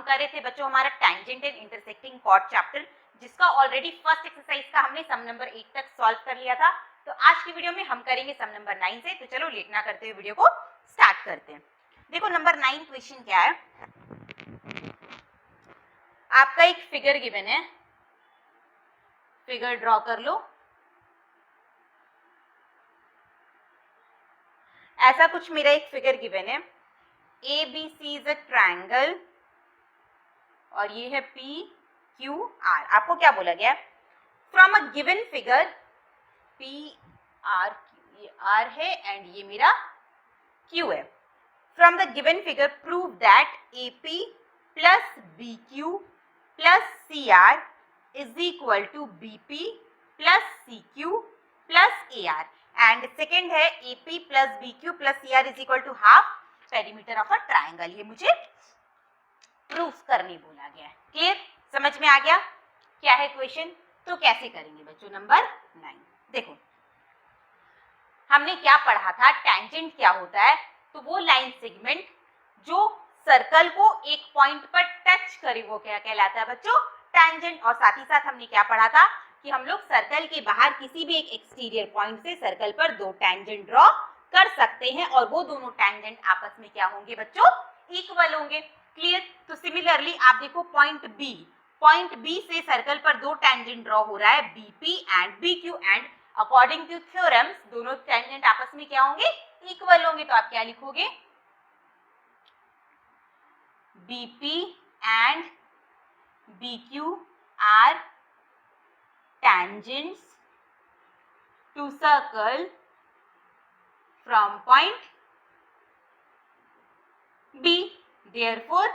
कर रहे थे बच्चों हमारा tangent and intersecting chord chapter, जिसका ऑलरेडी फर्स्ट एक्सरसाइज का हमने सम नंबर 8 तक सॉल्व कर लिया था। तो आज की वीडियो में हम करेंगे सम नंबर 9 से। तो चलो लेट ना करते हुए वीडियो को स्टार्ट करते हैं। देखो नंबर 9 क्वेश्चन क्या है, आपका एक फिगर गिवन है, फिगर ड्रॉ कर लो। ऐसा कुछ मेरा एक फिगर गिवन है, A B C is a triangle और ये है पी क्यू आर। आपको क्या बोला गया है, from a given figure P R Q, ये आर है एंड ये मेरा क्यू है। From the given figure prove that a P plus b Q plus c R is equal to b P plus c Q plus a R. And second है a P plus b Q plus c R is equal to half perimeter of a triangle. ये मुझे proof करने बोला गया है। Clear, समझ में आ गया क्या है क्वेश्चन। तो कैसे करेंगे बच्चों नंबर 9। देखो हमने क्या पढ़ा था, टेंजेंट क्या होता है, तो वो लाइन सेगमेंट जो सर्कल को एक पॉइंट पर टच करे वो क्या कहलाता है बच्चों, टेंजेंट। और साथ ही साथ हमने क्या पढ़ा था कि हम लोग सर्कल के बाहर किसी भी एक एक्सटीरियर पॉइंट से सर्कल पर दो टेंजेंट ड्रॉ कर सकते हैं और वो दोनों टेंजेंट आपस में क्या होंगे बच्चों, इक्वल होंगे। क्लियर, तो सिमिलरली आप देखो पॉइंट बी से सर्कल पर दो टेंजेंट ड्रॉ हो रहा है, BP and BQ, and according two theorems दोनों टेंजेंट आपस में क्या होंगे, इक्वल होंगे। तो आप क्या लिखोगे, BP and BQ are tangents to circle from point B. Therefore,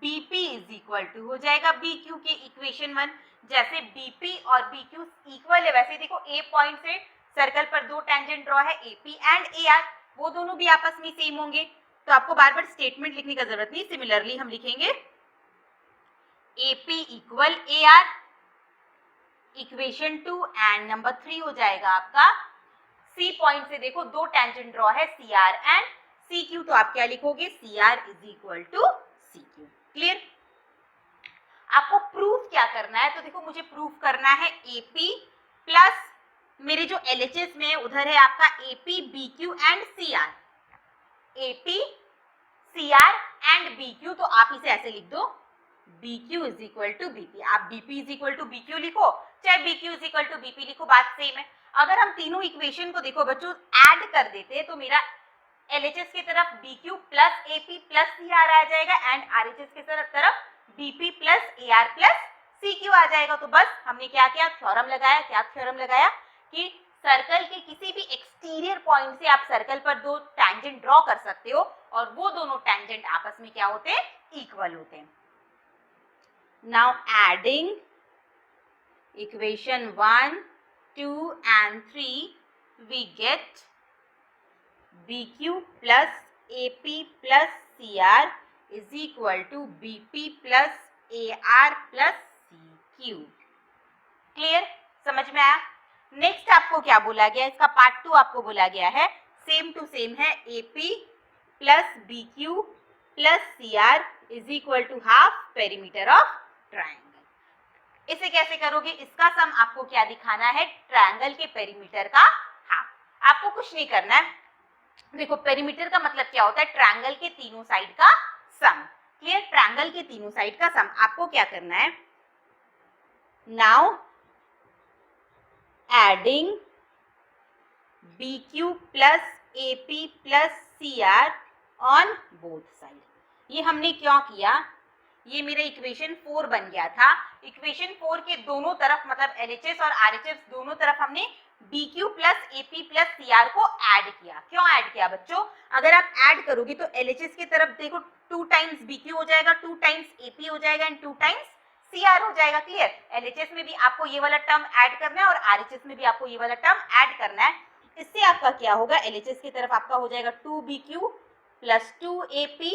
BP is equal to हो जाएगा BQ के इक्वेशन 1। जैसे BP और BQ इक्वल है वैसे देखो A पॉइंट से सर्कल पर दो टेंजेंट ड्रॉ है AP एंड AR, वो दोनों भी आपस में सेम होंगे। तो आपको बार बार स्टेटमेंट लिखने का जरूरत नहीं, सिमिलरली हम लिखेंगे AP equal AR equation 2 and number 3 हो जाएगा आपका सी पॉइंट से देखो दो टेंजेंट ड्रॉ है C R and C Q, तो आप क्या लिखोगे, C R is equal to C Q. Clear, आपको प्रूफ क्या करना है, तो देखो मुझे प्रूफ करना है एपी प्लस मेरे जो एलएचएस में उधर है आपका A P B Q and C R, A P C R and B Q. तो आप इसे ऐसे लिख दो, BQ is equal to B P. आप BP is equal to BQ लिखो चाहे BQ is equal to BP लिखो, बात सेम है। अगर हम तीनों इक्वेशन को देखो बच्चों ऐड कर देते तो मेरा LHS की तरफ BQ plus AP plus CR आ जाएगा एंड RHS की तरफ BP plus AR plus CQ आ जाएगा। तो बस हमने क्या किया, थ्योरम लगाया। क्या थ्योरम लगाया कि सर्कल के किसी भी एक्सटीरियर पॉइंट से आप सर्कल पर दो टेंजेंट ड्रॉ कर सकते हो और वो दोनों टेंजेंट आपस में क्या होते हैं, इक्वल होते हैं। Now adding equation 1, 2 and 3 we get BQ plus AP plus CR is equal to BP plus AR plus CQ। Clear, समझ में आया। नेक्स्ट आपको क्या बोला गया, इसका पार्ट 2 आपको बोला गया है सेम टू सेम है, AP plus BQ plus CR is equal to half perimeter of triangle. इसे कैसे करोगे, इसका सम आपको क्या दिखाना है, ट्रायंगल के पेरीमीटर का हाफ। आपको कुछ नहीं करना है, देखो पेरीमीटर का मतलब क्या होता है, ट्रायंगल के तीनों साइड का सम। क्लियर, ट्रायंगल के तीनों साइड का सम आपको क्या करना है, now adding BQ plus AP plus CR on both side. ये हमने क्यों किया, ये मेरा इक्वेशन 4 बन गया था। इक्वेशन 4 के दोनों तरफ मतलब LHS और RHS दोनों तरफ हमने BQ plus AP plus CR को ऐड किया। क्यों ऐड किया बच्चों, अगर आप ऐड करोगे तो LHS की तरफ देखो 2 टाइम्स BQ हो जाएगा, 2 टाइम्स AP हो जाएगा एंड 2 टाइम्स CR हो जाएगा। क्लियर, LHS में भी आपको ये वाला टर्म ऐड करना है और RHS में भी आपको ये वाला टर्म ऐड करना है। इससे आपका क्या होगा, LHS की तरफ आपका हो जाएगा 2BQ plus 2AP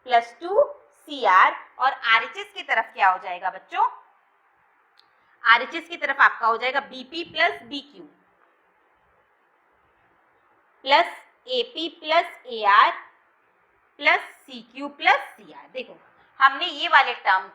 plus 2CR और RHS की तरफ क्या हो जाएगा बच्चों, RHS की तरफ आपका हो जाएगा BP plus BQ plus AP plus AR plus CQ plus CR। देखो हमने ये वाले टर्म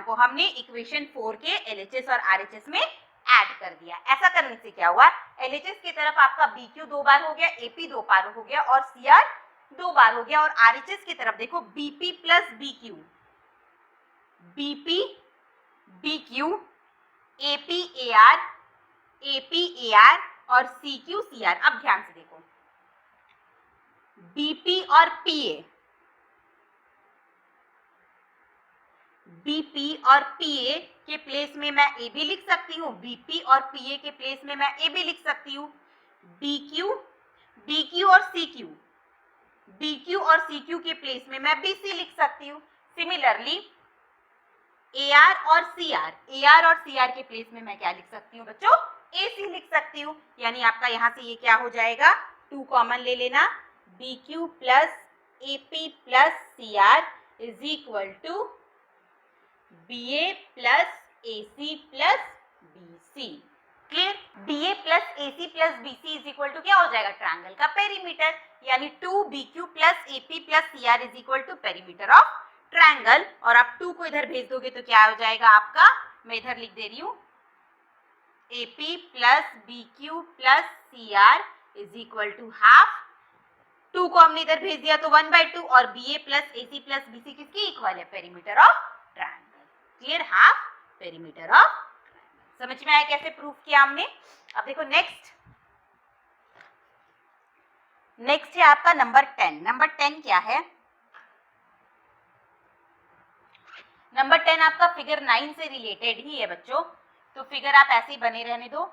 को इक्वेशन 4 के LHS और RHS में ऐड कर दिया। ऐसा करने से क्या हुआ, LHS की तरफ आपका BQ 2 बार हो गया, AP 2 बार हो गया और CR 2 बार हो गया, और RHS की तरफ देखो BP plus BQ, BP BQ, AP AR और CQ CR। अब ध्यान से देखो, BP और PA के प्लेस में मैं AB लिख सकती हूँ, BP और PA के प्लेस में मैं AB लिख सकती हूँ, BQ और CQ के प्लेस में मैं BC लिख सकती हूँ। सिमिलरली AR और CR के प्लेस में मैं क्या लिख सकती हूँ बच्चों, AC लिख सकती हूँ। यानी आपका यहाँ से ये क्या हो जाएगा, 2 कॉमन ले लेना, BQ plus AP plus CR is equal to BA plus AC plus BC। Clear? BA plus AC plus BC is equal to क्या हो जाएगा, ट्रायंगल का पेरीमीटर, यानी 2BQ plus AP plus CR is equal to perimeter of triangle. और आप 2 को इधर भेज दोगे तो क्या हो जाएगा आपका, मैं इधर लिख दे रही हूँ, AP plus BQ plus CR is equal to half, 2 को हमने इधर भेज दिया तो 1/2, और BA plus AC plus BC किसकी इक्वल है, perimeter of triangle. Clear? Half perimeter of triangle. समझ में आया कैसे प्रूफ किया हमने। अब देखो नेक्स्ट है आपका नंबर 10। नंबर 10 क्या है, नंबर 10 आपका फिगर 9 से रिलेटेड ही है बच्चों, तो फिगर आप ऐसे ही बने रहने दो।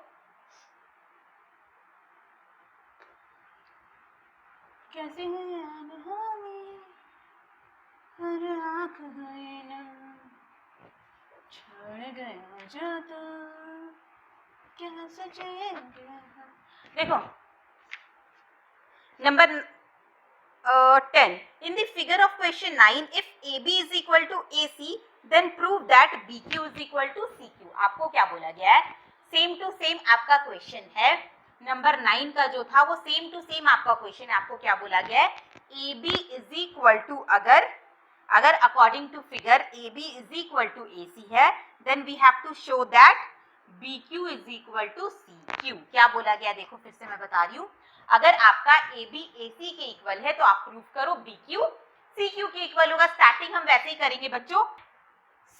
कैसे छोड़ गया जाता, क्या सचे। देखो number 10, in the figure of question 9, if AB is equal to AC, then prove that BQ is equal to CQ। आपको क्या बोला गया है, सेम टू सेम आपका क्वेश्चन है, नंबर 9 का जो था वो सेम टू सेम आपका क्वेश्चन है। आपको क्या बोला गया है, AB इज इक्वल टू, अगर according to figure AB is equal to AC है, then we have to show that BQ is equal to CQ। क्या बोला गया, देखो फिर से मैं बता रही हूँ, अगर आपका AB AC के इक्वल है तो आप प्रूव करो BQ CQ के इक्वल होगा। स्टार्टिंग हम वैसे ही करेंगे बच्चों,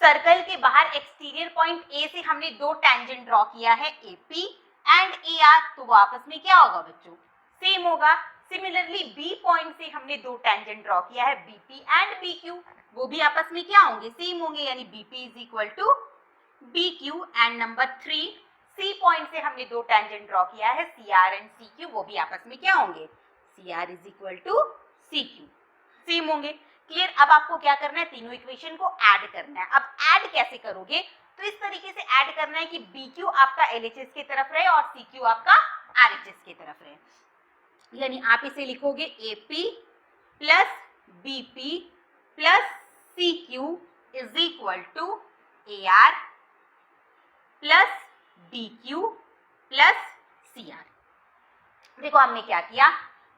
सर्कल के बाहर एक्सटीरियर पॉइंट A से हमने 2 टेंजेंट ड्रॉ किया है, AP एंड AR, तो वो आपस में क्या होगा बच्चों, सेम होगा। सिमिलरली B पॉइंट से हमने 2 टेंजेंट ड्रॉ किया है, BP एंड BQ, वो भी आपस में क्या होंगे, सेम होंगे, यानी BP is equal to BQ। And number 3, C point से हमने 2 टेंजेंट ड्रॉ किया है, CR एंड CQ, वो भी आपस में क्या होंगे, CR is equal to CQ, same होंगे। क्लियर? अब आपको क्या करना है, तीनों इक्वेशन को ऐड करना है। अब ऐड कैसे करोगे, तो इस तरीके से ऐड करना है कि BQ आपका LHS की तरफ रहे और CQ आपका RHS की तरफ रहे। यानी आप इसे लिखोगे AP plus BP plus CQ is equal to AR plus BQ plus CR। देखो हमने क्या किया,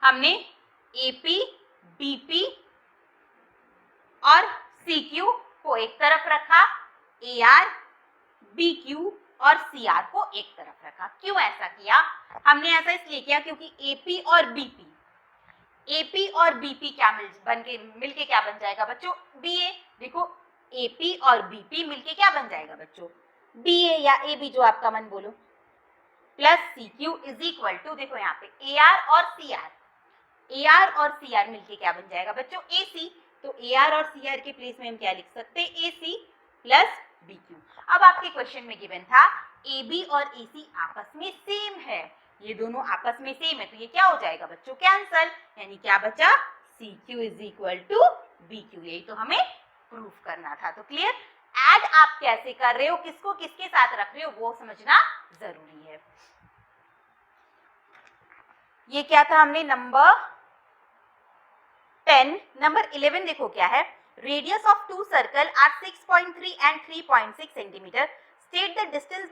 हमने AP BP और CQ को एक तरफ रखा, AR BQ और CR को एक तरफ रखा। क्यों ऐसा किया, हमने ऐसा इसलिए किया क्योंकि AP और BP क्या मिलके क्या बन जाएगा बच्चों, BA। देखो AP और BP मिलके क्या बन जाएगा बच्चों, BA या AB, जो आपका मन बोलो, plus CQ is equal to, देखो यहाँ पे AR और CR मिलके क्या बन जाएगा बच्चों, AC। तो AR और CR के प्लेस में हम क्या लिख सकते हैं, AC प्लस BQ। अब आपके क्वेश्चन में गिवन था AB और AC आपस में सेम है, ये दोनों आपस में सेम है, तो ये क्या हो जाएगा बच्चों, कैंसल, यानी क्या बचा, CQ is equal to BQ। यही तो हमें प्रूफ करना था। तो क्लियर? ऐड आप कैसे कर रहे हो, किसको किसके साथ रख रहे हो, वो समझना जरूरी है। ये क्या था हमने नंबर 10। नंबर 11 देखो क्या है, radius of 2 circle are 6.3 and 3.6 centimetre, state the distance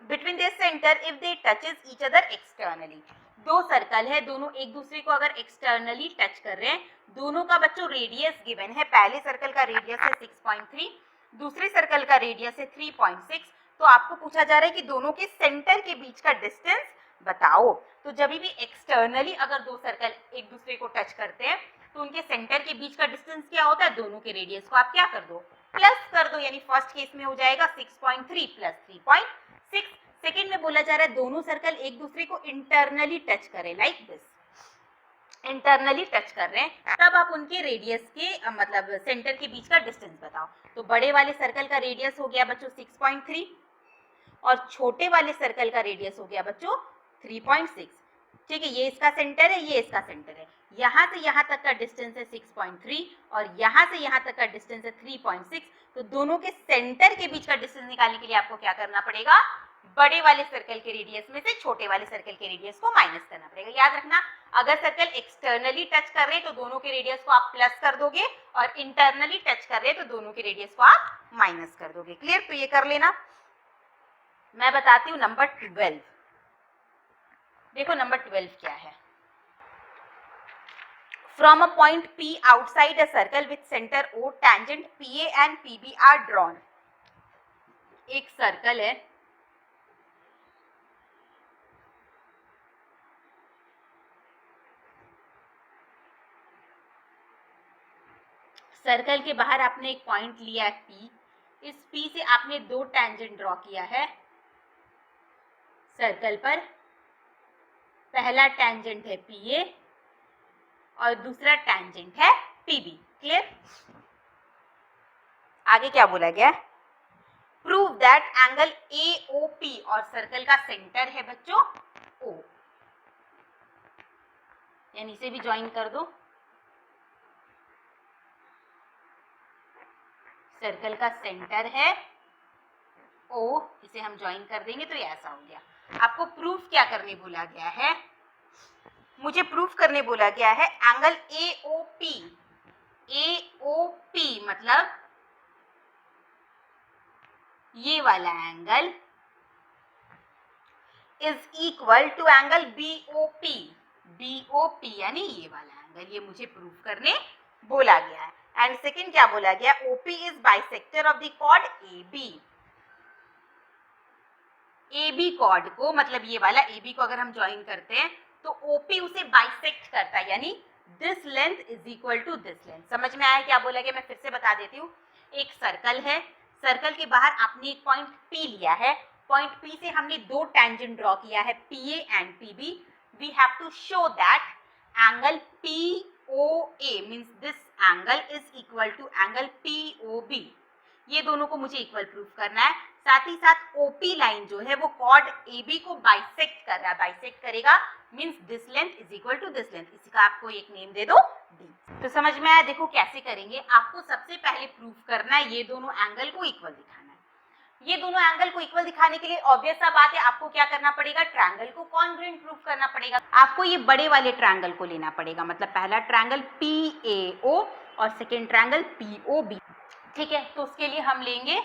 between their centre if they touches each other externally. दो सर्कल है, दोनों एक दूसरे को अगर एक्सटर्नली टच कर रहे हैं, दोनों का बच्चों रेडियस गिवन है, पहले सर्कल का रेडियस है 6.3, दूसरे सर्कल का रेडियस है 3.6, तो आपको पूछा जा रहा है कि दोनों के सेंटर के बीच का डिस्टेंस बताओ। तो जब भी एक्सटर्नली अगर दो सर्कल एक दूसरे को टच करते हैं तो उनके सेंटर के बीच का डिस्टेंस क्या होता है, दोनों के रेडियस को आप क्या कर दो, प्लस कर दो, यानी फर्स्ट केस में हो जाएगा 6.3 प्लस 3.6। सेकेंड में बोला जा रहा है दोनों सर्कल एक दूसरे को इंटरनली टच करें, लाइक दिस, इंटरनली टच कर रहे हैं, तब आप उनके रेडियस के मतलब सेंटर के बीच का डिस्टेंस बताओ। तो बड़े वाले सर्कल का रेडियस हो गया बच्चों 6.3 और छोटे वाले सर्कल का रेडियस हो गया बच्चों 3.6। ठीक है, ये इसका सेंटर है, ये इसका सेंटर है, यहाँ से यहाँ तक का डिस्टेंस है 6.3 और यहाँ से यहाँ तक का डिस्टेंस है 3.6। तो दोनों के सेंटर के बीच का डिस्टेंस निकालने के लिए आपको क्या करना पड़ेगा, बड़े वाले सर्कल के रेडियस में से छोटे वाले सर्कल के रेडियस को माइनस करना पड़ेगा। याद रखना, अगर सर्कल एक्सटर्नली टच कर रहे हैं तो दोनों के रेडियस को आप प्लस कर दोगे और इंटरनली टच कर रहे हैं तो दोनों के रेडियस को आप माइनस कर दोगे। क्लियर? तो ये कर लेना। मैं बताती हूँ नंबर 12। देखो नंबर 12 क्या है। From a point P outside a circle with center O, tangent PA and PB are drawn. एक सर्कल है, सर्कल के बाहर आपने एक पॉइंट लिया है P, इस P से आपने दो टेंजेंट ड्रॉ किया है सर्कल पर। पहला टेंजेंट है PA और दूसरा टेंजेंट है PB। क्लियर? आगे क्या बोला गया? प्रूव दैट एंगल AOP और सर्कल का सेंटर है बच्चों O, यानी इसे भी ज्वाइन कर दो। सर्कल का सेंटर है O, इसे हम ज्वाइन कर देंगे तो ये ऐसा हो गया। आपको प्रूफ क्या करने बोला गया है? मुझे प्रूफ करने बोला गया है एंगल AOP। AOP मतलब ये वाला angle is equal to angle BOP। BOP यानी ये वाला एंगल, ये मुझे प्रूफ करने बोला गया है। एंड सेकेंड क्या बोला गया? OP is bisector of the chord AB। AB chord को, मतलब ये वाला AB को अगर हम ज्वाइन करते हैं तो OP उसे बाइसेक्ट करता है, यानी this length is equal to this length. समझ में आया क्या बोला गया? मैं फिर से बता देती हूँ। एक सर्कल है, सर्कल के बाहर आपने एक पॉइंट P लिया है, पॉइंट P से हमने दो टेंजेंट ड्रॉ किया है PA and PB। We have to show that angle POA means this angle is equal to angle POB। ये दोनों को मुझे इक्वल प्रूफ करना है। साथ ही साथ OP लाइन जो है वो कॉर्ड AB को बाइसेक्ट कर रहा है, बाइसेक्ट करेगा means this length is equal to this length. इसी का आपको एक नेम दे दो D। तो समझ में आया? देखो कैसे करेंगे। आपको सबसे पहले प्रूफ करना है ये दोनों एंगल को इक्वल दिखाना है। ये दोनों एंगल को इक्वल दिखाने के लिए ऑब्वियस सा बात है, आपको क्या करना पड़ेगा? ट्रायंगल को कॉन्ग्रुएंट प्रूफ करना पड़ेगा। आपको ये बड़े वाले ट्रायंगल को लेना पड़ेगा, मतलब पहला ट्रायंगल PAO और सेकेंड ट्रायंगल POB। ठीक है, तो उसके लिए हम लेंगे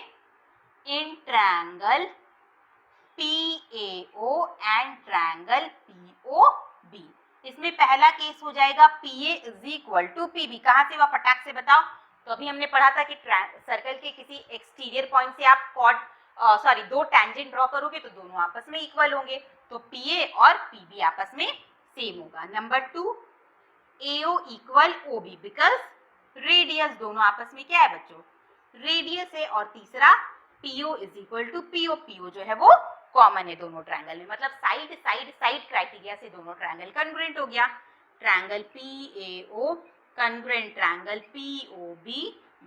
in triangle PAO and triangle POB। इसमें पहला केस हो जाएगा PA is equal to PB। कहाँ से? वह फटाक से बताओ। तो अभी हमने पढ़ा था कि सर्कल के किसी एक्सटीरियर पॉइंट से आप कॉर्ड दो टेंजेंट ड्रॉ करोगे तो दोनों आपस में इक्वल होंगे, तो PA और PB आपस में सेम होगा। Number 2, AO equal OB because radius दोनों आपस में क्या है बच्चों? रेडियस है। और तीसरा PO is equal to PO। PO जो है वो कॉमन है दोनों ट्रायंगल में, मतलब साइड साइड साइड क्राइटेरिया से दोनों ट्रायंगल कॉन्ग्रुएंट हो गया। Triangle PAO congruent triangle POB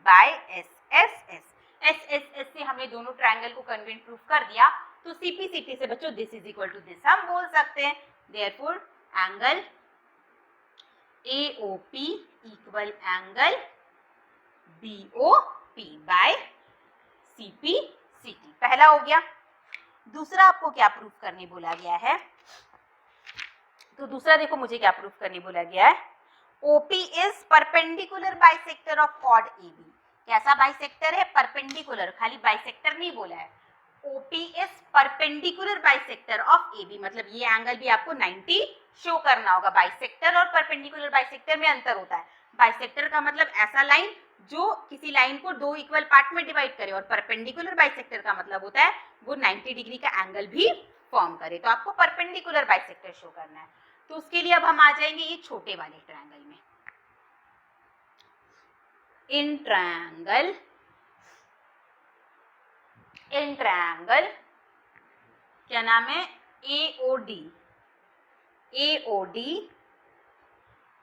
by SSS। SSS से हमने दोनों ट्रायंगल को कॉन्ग्रुएंट प्रूफ कर दिया, तो CP/CT से बच्चों this is equal to this हम बोल सकते हैं। Therefore angle AOP equal angle BOP by CP/CT। पहला हो गया। दूसरा आपको क्या प्रूफ करने बोला गया है? तो दूसरा देखो मुझे क्या प्रूफ करने बोला गया है। OP is perpendicular bisector of chord AB। कैसा बाइसेक्टर है? परपेंडिकुलर, खाली बाइसेक्टर नहीं बोला है। OP is perpendicular bisector of AB, मतलब ये एंगल भी आपको 90 शो करना होगा। बाइसेक्टर और परपेंडिकुलर बाइसेक्टर में अंतर होता है। बाइसेक्टर का मतलब ऐसा लाइन जो किसी लाइन को दो इक्वल पार्ट में डिवाइड करे, और परपेंडिकुलर बाइसेक्टर का मतलब होता है वो 90 डिग्री का एंगल भी फॉर्म करे। तो आपको परपेंडिकुलर बाइसेक्टर शो करना है। तो उसके लिए अब हम आ जाएंगे ये छोटे वाले ट्रायंगल में। इन ट्रायंगल क्या नाम है, AOD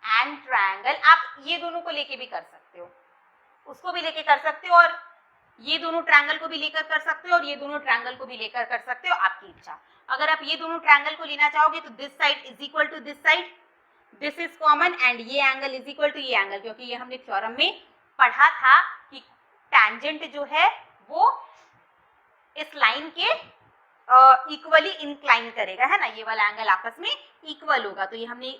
एंड ट्रायंगल। आप ये दोनों को लेके भी कर सकते हो, उसको भी लेके कर सकते हो, और ये दोनों ट्रायंगल को भी लेकर कर सकते हो, और ये दोनों ट्रायंगल को भी लेकर कर सकते हो, आपकी इच्छा। अगर आप ये दोनों ट्रायंगल को लेना चाहोगे तो this side is equal to this side, this is common, and ये एंगल इज इक्वल टू ये एंगल, क्योंकि ये हमने थ्योरम में पढ़ा था कि टैंजेंट जो है वो इस लाइन के इक्वली इंक्लाइन करेगा, है ना, ये वाला एंगल आपस में इक्वल होगा। तो ये हमने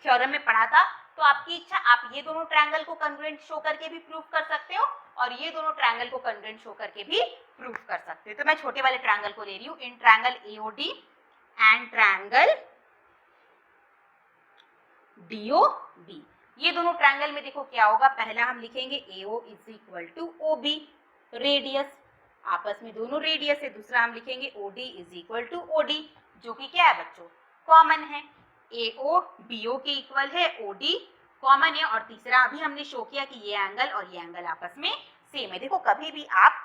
थ्योरम में पढ़ा था। तो आपकी इच्छा, आप ये दोनों ट्रायंगल को कॉन्ग्रुएंट शो करके भी प्रूव कर सकते हो, और ये दोनों ट्रायंगल को कॉन्ग्रुएंट शो करके भी प्रूव कर सकते हो। तो मैं छोटे वाले ट्रायंगल को ले रही हूँ, in triangle AOD and triangle DOB। ये दोनों ट्रायंगल में देखो क्या होगा, पहला हम लिखेंगे AO is equal to OB, radius, आपस में दोनों रेडियस है। दूसरा हम लिखेंगे OD is equal to OD, जो कि क्या है बच्चों, कॉमन है। AO BO के इक्वल है, OD कॉमन है। और तीसरा अभी हमने शो किया कि ये एंगल और ये एंगल आपस में सेम है। देखो कभी भी आप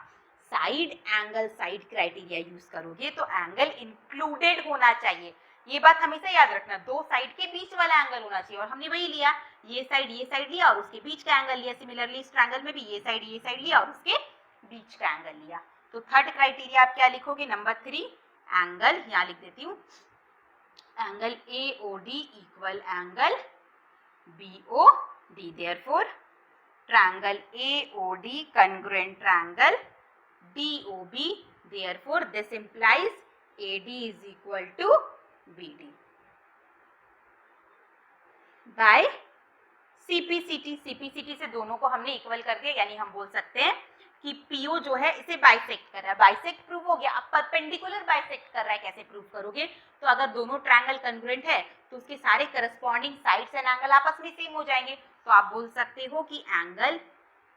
side angle side criteria use करोगे तो एंगल इंक्लूडेड होना चाहिए। ये बात हमेशा याद रखना, दो साइड के बीच वाला एंगल होना चाहिए, और हमने वही लिया, ये साइड लिया और उसके बीच का एंगल लिया। सिमिलरली इस ट्रायंगल में भी ये साइड लिया और उसके बीच का एंगल लिया। तो थर्ड क्राइटेरिया आप क्या लिखोगे, नंबर 3 एंगल, यहाँ लिख देती हूँ, angle AOD equal angle BOD, therefore triangle AOD congruent triangle DOB, therefore this implies AD is equal to BD by CPCT से दोनों को हमने इक्वल कर दिया, यानी हम बोल सकते हैं कि PO जो है इसे बाइसेक्ट कर रहा है। बाइसेक्ट प्रूव हो गया। अब परपेंडिकुलर बाइसेक्ट कर रहा है, कैसे प्रूव करोगे, तो अगर दोनों ट्रायंगल कॉन्ग्रुएंट है तो उसके सारे करस्पॉन्डिंग साइड्स एंड एंगल आपस में सेम हो जाएंगे। तो आप बोल सकते हो कि एंगल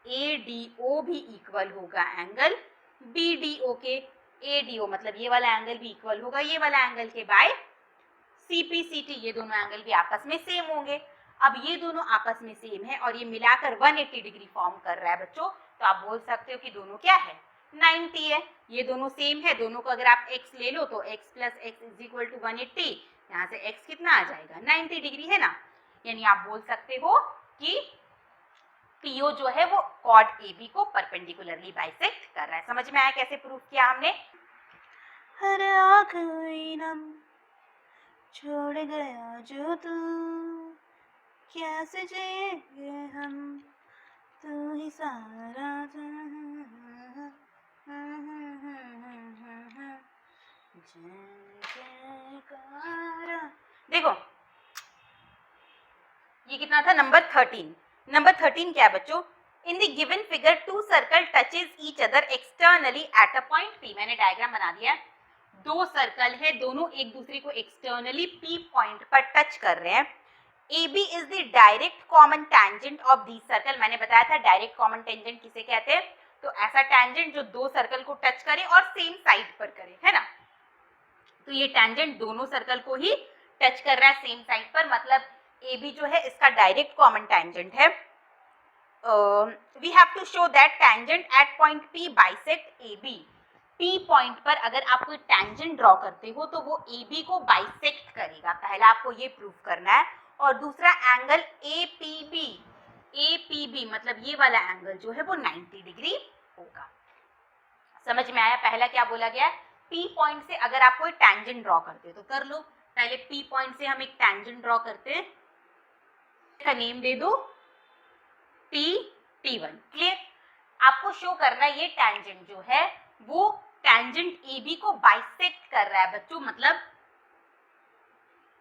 ADO भी इक्वल होगा एंगल BDO के। ADO मतलब ये वाला एंगल भी इक्वल होगा ये वाला एंगल के बाय CPCT, ये दोनों एंगल भी आपस में सेम होंगे। अब ये दोनों आपस में सेम है और ये मिलाकर 180 डिग्री फॉर्म कर रहा है बच्चों, तो आप बोल सकते हो कि दोनों क्या है, 90 है। ये दोनों सेम है, दोनों को अगर आप x ले लो तो x plus x is equal to 180, यहाँ से x कितना आ जाएगा, 90 डिग्री, है ना। यानी आप बोल सकते हो कि PO जो है वो कॉर्ड AB को परपेंडिकुलरली बाइसेक्ट कर रहा है। समझ में आया कैसे प्रूफ किया हमने। हर आखिरी नम छोड़ गया जो तू, कैसे जिएंगे हम, तू ही सारा देखो ये कितना था, नंबर 13। नंबर 13 क्या है बच्चों, in the given figure two circle touches each other externally at a point P। मैंने डायग्राम बना दिया है, दो सर्कल है, दोनों एक दूसरे को एक्सटर्नली P पॉइंट पर टच कर रहे हैं। AB is the direct common tangent of the circle. मैंने बताया था डायरेक्ट कॉमन टेंजेंट किसे कहते हैं, तो ऐसा टेंजेंट जो दो सर्कल को टच करे और सेम साइड पर करे, है ना। तो ये टेंजेंट दोनों सर्कल को ही टच कर रहा है सेम साइड पर, मतलब AB जो है इसका डायरेक्ट कॉमन टेंजेंट है। We have to show that tangent at point P bisect AB। P point पर अगर आप कोई टेंजेंट ड्रॉ करते हो तो वो AB को बाइसेक्ट करेगा, पहला आपको ये प्रूफ करना है। और दूसरा एंगल APB मतलब ये वाला एंगल जो है वो 90 डिग्री होगा। समझ में आया, पहला क्या बोला गया, P पॉइंट से अगर आप कोई टेंजेंट ड्रॉ करते हो तो कर लो। पहले P पॉइंट से हम एक टेंजेंट ड्रॉ करते हैं, का नेम दे दो T1। क्लियर, आपको शो करना है ये टेंजेंट जो है वो टेंजेंट AB को बाइसेक्ट कर रहा है बच्चों, मतलब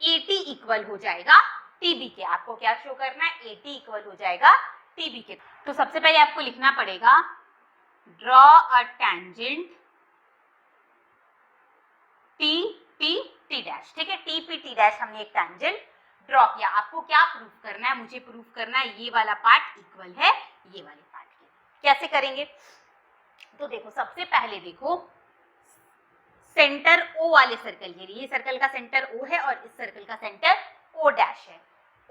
AT इक्वल हो जाएगा TB के। आपको क्या शो करना है, AT इक्वल हो जाएगा TB के। तो सबसे पहले आपको लिखना पड़ेगा draw a tangent T P T dash, ठीक है। टी पी टी डैश हमने एक टैंजेंट ड्रॉ किया। आपको क्या प्रूफ करना है? मुझे प्रूफ करना है ये वाला पार्ट इक्वल है ये वाले पार्ट के। कैसे करेंगे? तो देखो, सबसे पहले देखो, सेंटर ओ वाले सर्कल के लिए, ये सर्कल का सेंटर ओ है और इस सर्कल का सेंटर ओ डैश है।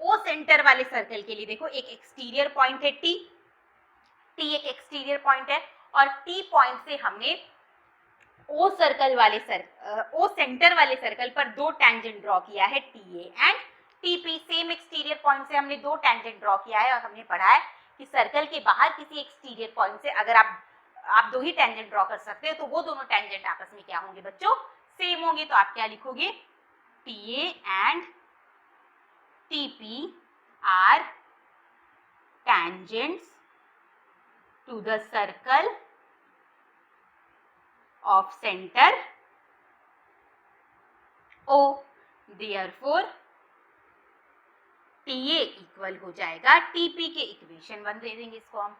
ओ सेंटर वाले सर्कल के लिए देखो, एक एक्सटीरियर पॉइंट है टी, टी एक एक्सटीरियर पॉइंट है, और टी पॉइंट से हमने ओ सर्कल वाले ओ सेंटर वाले सर्कल पर दो टैंजेंट ड्रॉ किया है, T A and T P. Same exterior point से हमने दो टैंजेंट ड्रॉ किया है, और हमने पढ़ा है कि सर्कल के बाहर किसी एक्सटीरियर पॉइंट से अगर आप दो ही टैंजेंट ड्रॉ कर सकते हो, तो वो दोनों टैंजेंट आपस में क्या होंगे बच्चों? सेम होंगे। तो आप क्या लिखोगे? T A and T P R tangents to the circle of center O, therefore TA equal हो जाएगा TP के इक्वेशन 1 दे देंगे इसको हम।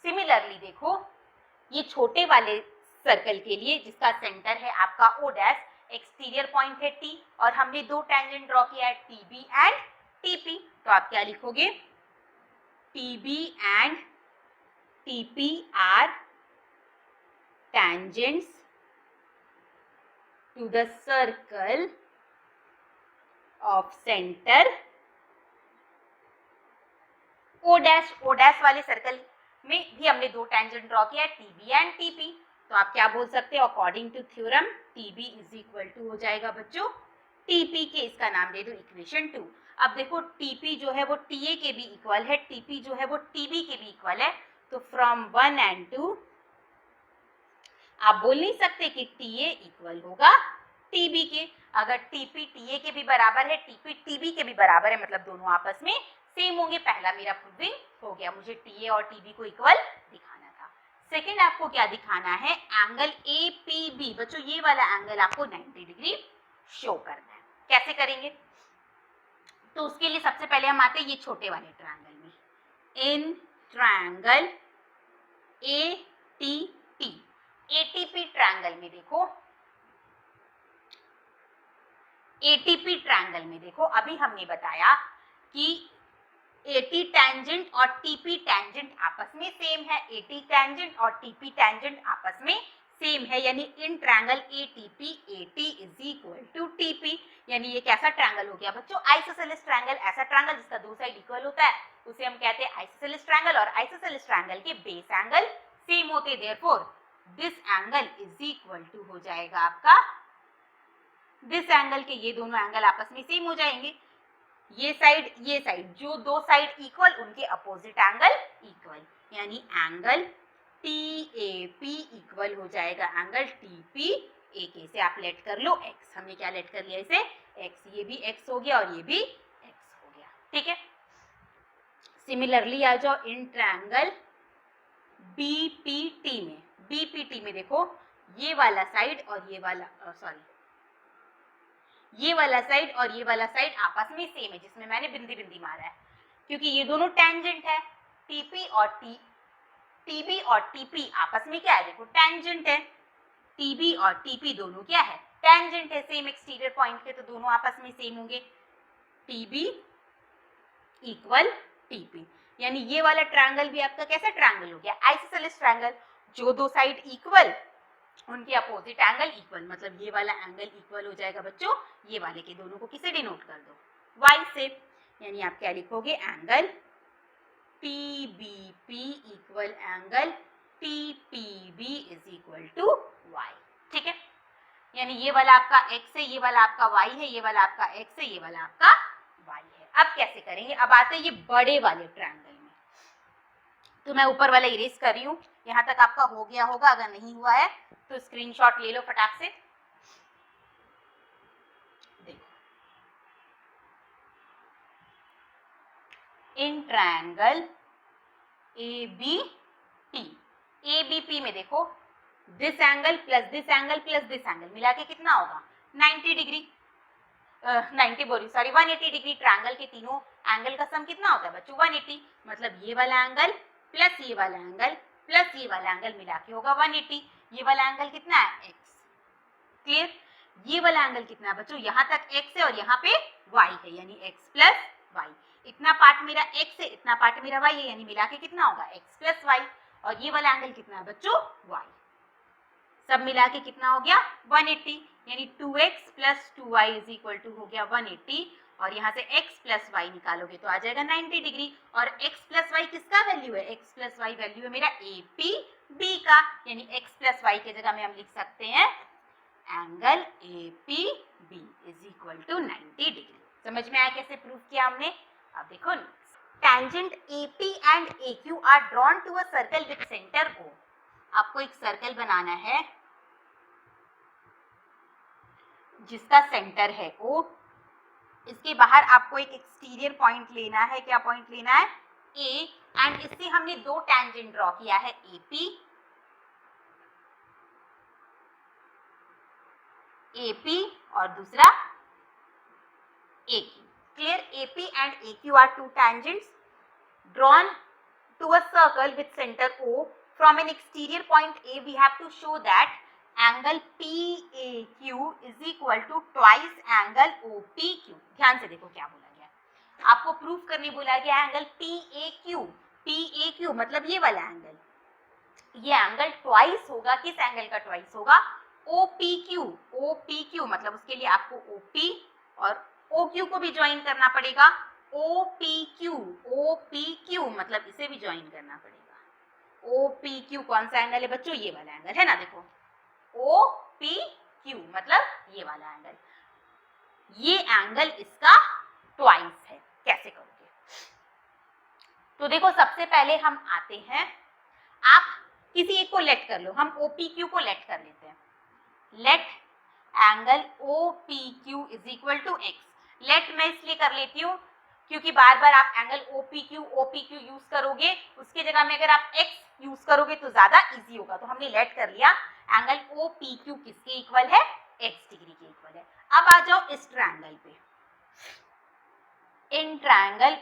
सिमिलरली देखो, ये छोटे वाले सर्कल के लिए जिसका सेंटर है आपका O डैश, एक्सटीरियर पॉइंट है T, और हमने दो टैंजेंट ड्रॉ किया है TB एंड TP। तो आप क्या लिखोगे? TB and TP are tangents to the circle of center O dash। O dash वाले सर्कल में भी हमने दो टैंजेंट ड्रॉ किया है, TB एंड TP। तो आप क्या बोल सकते हो? According to theorem TB is equal to हो जाएगा बच्चों TP के, इसका नाम दे दो इक्वेशन 2। अब देखो, TP जो है वो TA के भी इक्वल है, TP जो है वो TB के भी इक्वल है। तो फ्रॉम 1 and 2 आप बोल नहीं सकते कि TA इक्वल होगा TB के। अगर TP TA के भी बराबर है, TP TB के भी बराबर है, मतलब दोनों आपस में सेम होंगे। पहला मेरा प्रूविंग हो गया, मुझे TA और TB को इक्वल दिखाना था। सेकेंड आपको क्या दिखाना है? Angle APB। बच्चों, ये वाला एंगल आपको 90 डिग्री शो करना है। कैसे करेंगे? तो उसके लिए सबसे पहले हम आते हैं ये छोटे वाले ट्रायंगल में। इन ट्रायंगल ATP, ATP ट्रायंगल में देखो, ATP ट्रायंगल में देखो, अभी हमने बताया कि AT टैंजेंट और TP टैंजेंट आपस में सेम है। AT टैंजेंट और TP टैंजेंट आपस में सेम है, यानी in triangle ATP AT is equal to TP। यानी ये कैसा ट्रायंगल हो गया बच्चों? Isosceles triangle. ऐसा ट्रायंगल जिसका दो साइड इक्वल होता है उसे हम कहते हैं आइसोसेलेस ट्रायंगल, और आइसोसेलेस ट्रायंगल के बेस एंगल सेम होते, therefore this angle is equal to हो जाएगा आपका, दिस एंगल के ये दोनों एंगल आपस में सेम हो जाएंगे। ये साइड जो दो साइड इक्वल, उनके अपोजिट एंगल इक्वल, यानी एंगल TAP इक्वल हो जाएगा एंगल TP AK से। आप लेट कर लो x, हमने क्या लेट कर लिया इसे? x। ये भी x हो गया और ये भी x हो गया, ठीक है। सिमिलरली आ जाओ इन ट्रायंगल BPT में। BPT में देखो, ये वाला साइड और ये वाला ये वाला साइड और ये वाला साइड आपस में सेम है, जिसमें मैंने बिंदी बिंदी मारा है, क्योंकि ये दोनों टैंजेंट है। TB और TP आपस में क्या है? देखो, टैंजेंट है। TB और TP दोनों क्या है? टैंजेंट है, सेम एक्सटीरियर पॉइंट के, तो दोनों आपस में सेम होंगे। TB इक्वल TP, यानी ये वाला ट्रायंगल भी आपका कैसा ट्रायंगल हो गया? Isosceles triangle. जो दो साइड इक्वल, उनके अपोजिट एंगल इक्वल, मतलब ये वाला एंगल इक्वल हो जाएगा बच्चों ये वाले के। दोनों को किसे डिनोट कर दो? y से। यानी आप क्या लिखोगे? Angle PBP equal angle TPB is equal to y, ठीक है। यानी ये वाला आपका x है, ये वाला आपका y है, ये वाला आपका x है, ये वाला आपका y है। अब कैसे करेंगे? अब आते हैं ये बड़े वाले ट्रायंगल में। तो मैं ऊपर वाला इरेज कर रही हूँ, यहाँ तक आपका हो गया होगा। अगर नहीं हुआ है तो स्क्रीनशॉट ले लो फटाक से। देखो, इन ट्रायंगल ABP में देखो, this angle plus this angle plus this angle मिला के कितना होगा? 90 डिग्री 180 डिग्री। ट्रायंगल के तीनों एंगल का सम कितना होता है बच्चों? 180। मतलब ये वाला एंगल प्लस ये वाला एंगल प्लस ये वाला एंगल मिला के होगा 180। ये वाला एंगल कितना है? x। क्लियर? ये वाला एंगल कितना है बच्चों, यहाँ तक x है और यहाँ पे y है, यानी x प्लस वाई। इतना पार्ट मेरा x है, इतना पार्ट मेरा y है, यानी मिला के कितना होगा x प्लस वाई। और ये वाला एंगल कितना है बच्चों, y। सब मिला के कितना हो गया 180, यानी 2x plus 2y is equal to हो गया 180। और यहाँ से x प्लस वाई निकालोगे तो आ जाएगा 90 डिग्री। और x प्लस वाई किसका वैल्यू है, x प्लस वाई वैल्यू है मेरा APB का, यानी x प्लस वाई की जगह में हम लिख सकते हैं angle APB is equal to 90 degree. समझ में आया कैसे प्रूव किया हमने। अब देखो, tangent AP and AQ are drawn to a circle with centre O। आपको एक सर्कल बनाना है जिसका सेंटर है O। इसके बाहर आपको एक एक्सटीरियर पॉइंट लेना है, क्या पॉइंट लेना है, A। एंड इससे हमने दो टेंजेंट ड्रॉ किया है, AP और दूसरा AQ। Clear, AP and AQ are two tangents drawn to a circle with center O. From an exterior point A, we have to show that angle PAQ is equal to twice angle OPQ। ध्यान से देखो क्या बोला गया, आपको proof करने बोला गया एंगल PAQ। PAQ मतलब ये वाला एंगल, ये एंगल ट्वाइस होगा, किस एंगल का ट्वाइस होगा, OPQ। OPQ मतलब उसके लिए आपको OP और OQ को भी ज्वाइन करना पड़ेगा। OPQ, OPQ मतलब इसे भी ज्वाइन करना पड़ेगा। OPQ कौन सा एंगल है बच्चों, ये वाला एंगल है ना, देखो OPQ मतलब ये वाला एंगल, ये एंगल इसका ट्वाइस है। कैसे करोगे, तो देखो सबसे पहले हम आते हैं, आप किसी एक को लेट कर लो, हम OPQ को लेट कर लेते हैं। Let angle OPQ is equal to x। Let मैं इसलिए कर लेती हूँ क्योंकि बार बार आप एंगल OPQ यूज करोगे, उसके जगह में अगर आप x यूज करोगे तो ज्यादा इजी होगा, तो हमने लेट कर लिया एंगल OPQ किसके इक्वल है, x डिग्री के इक्वल है। अब आ जाओ इस ट्रायंगल पे, इन ट्रायंगल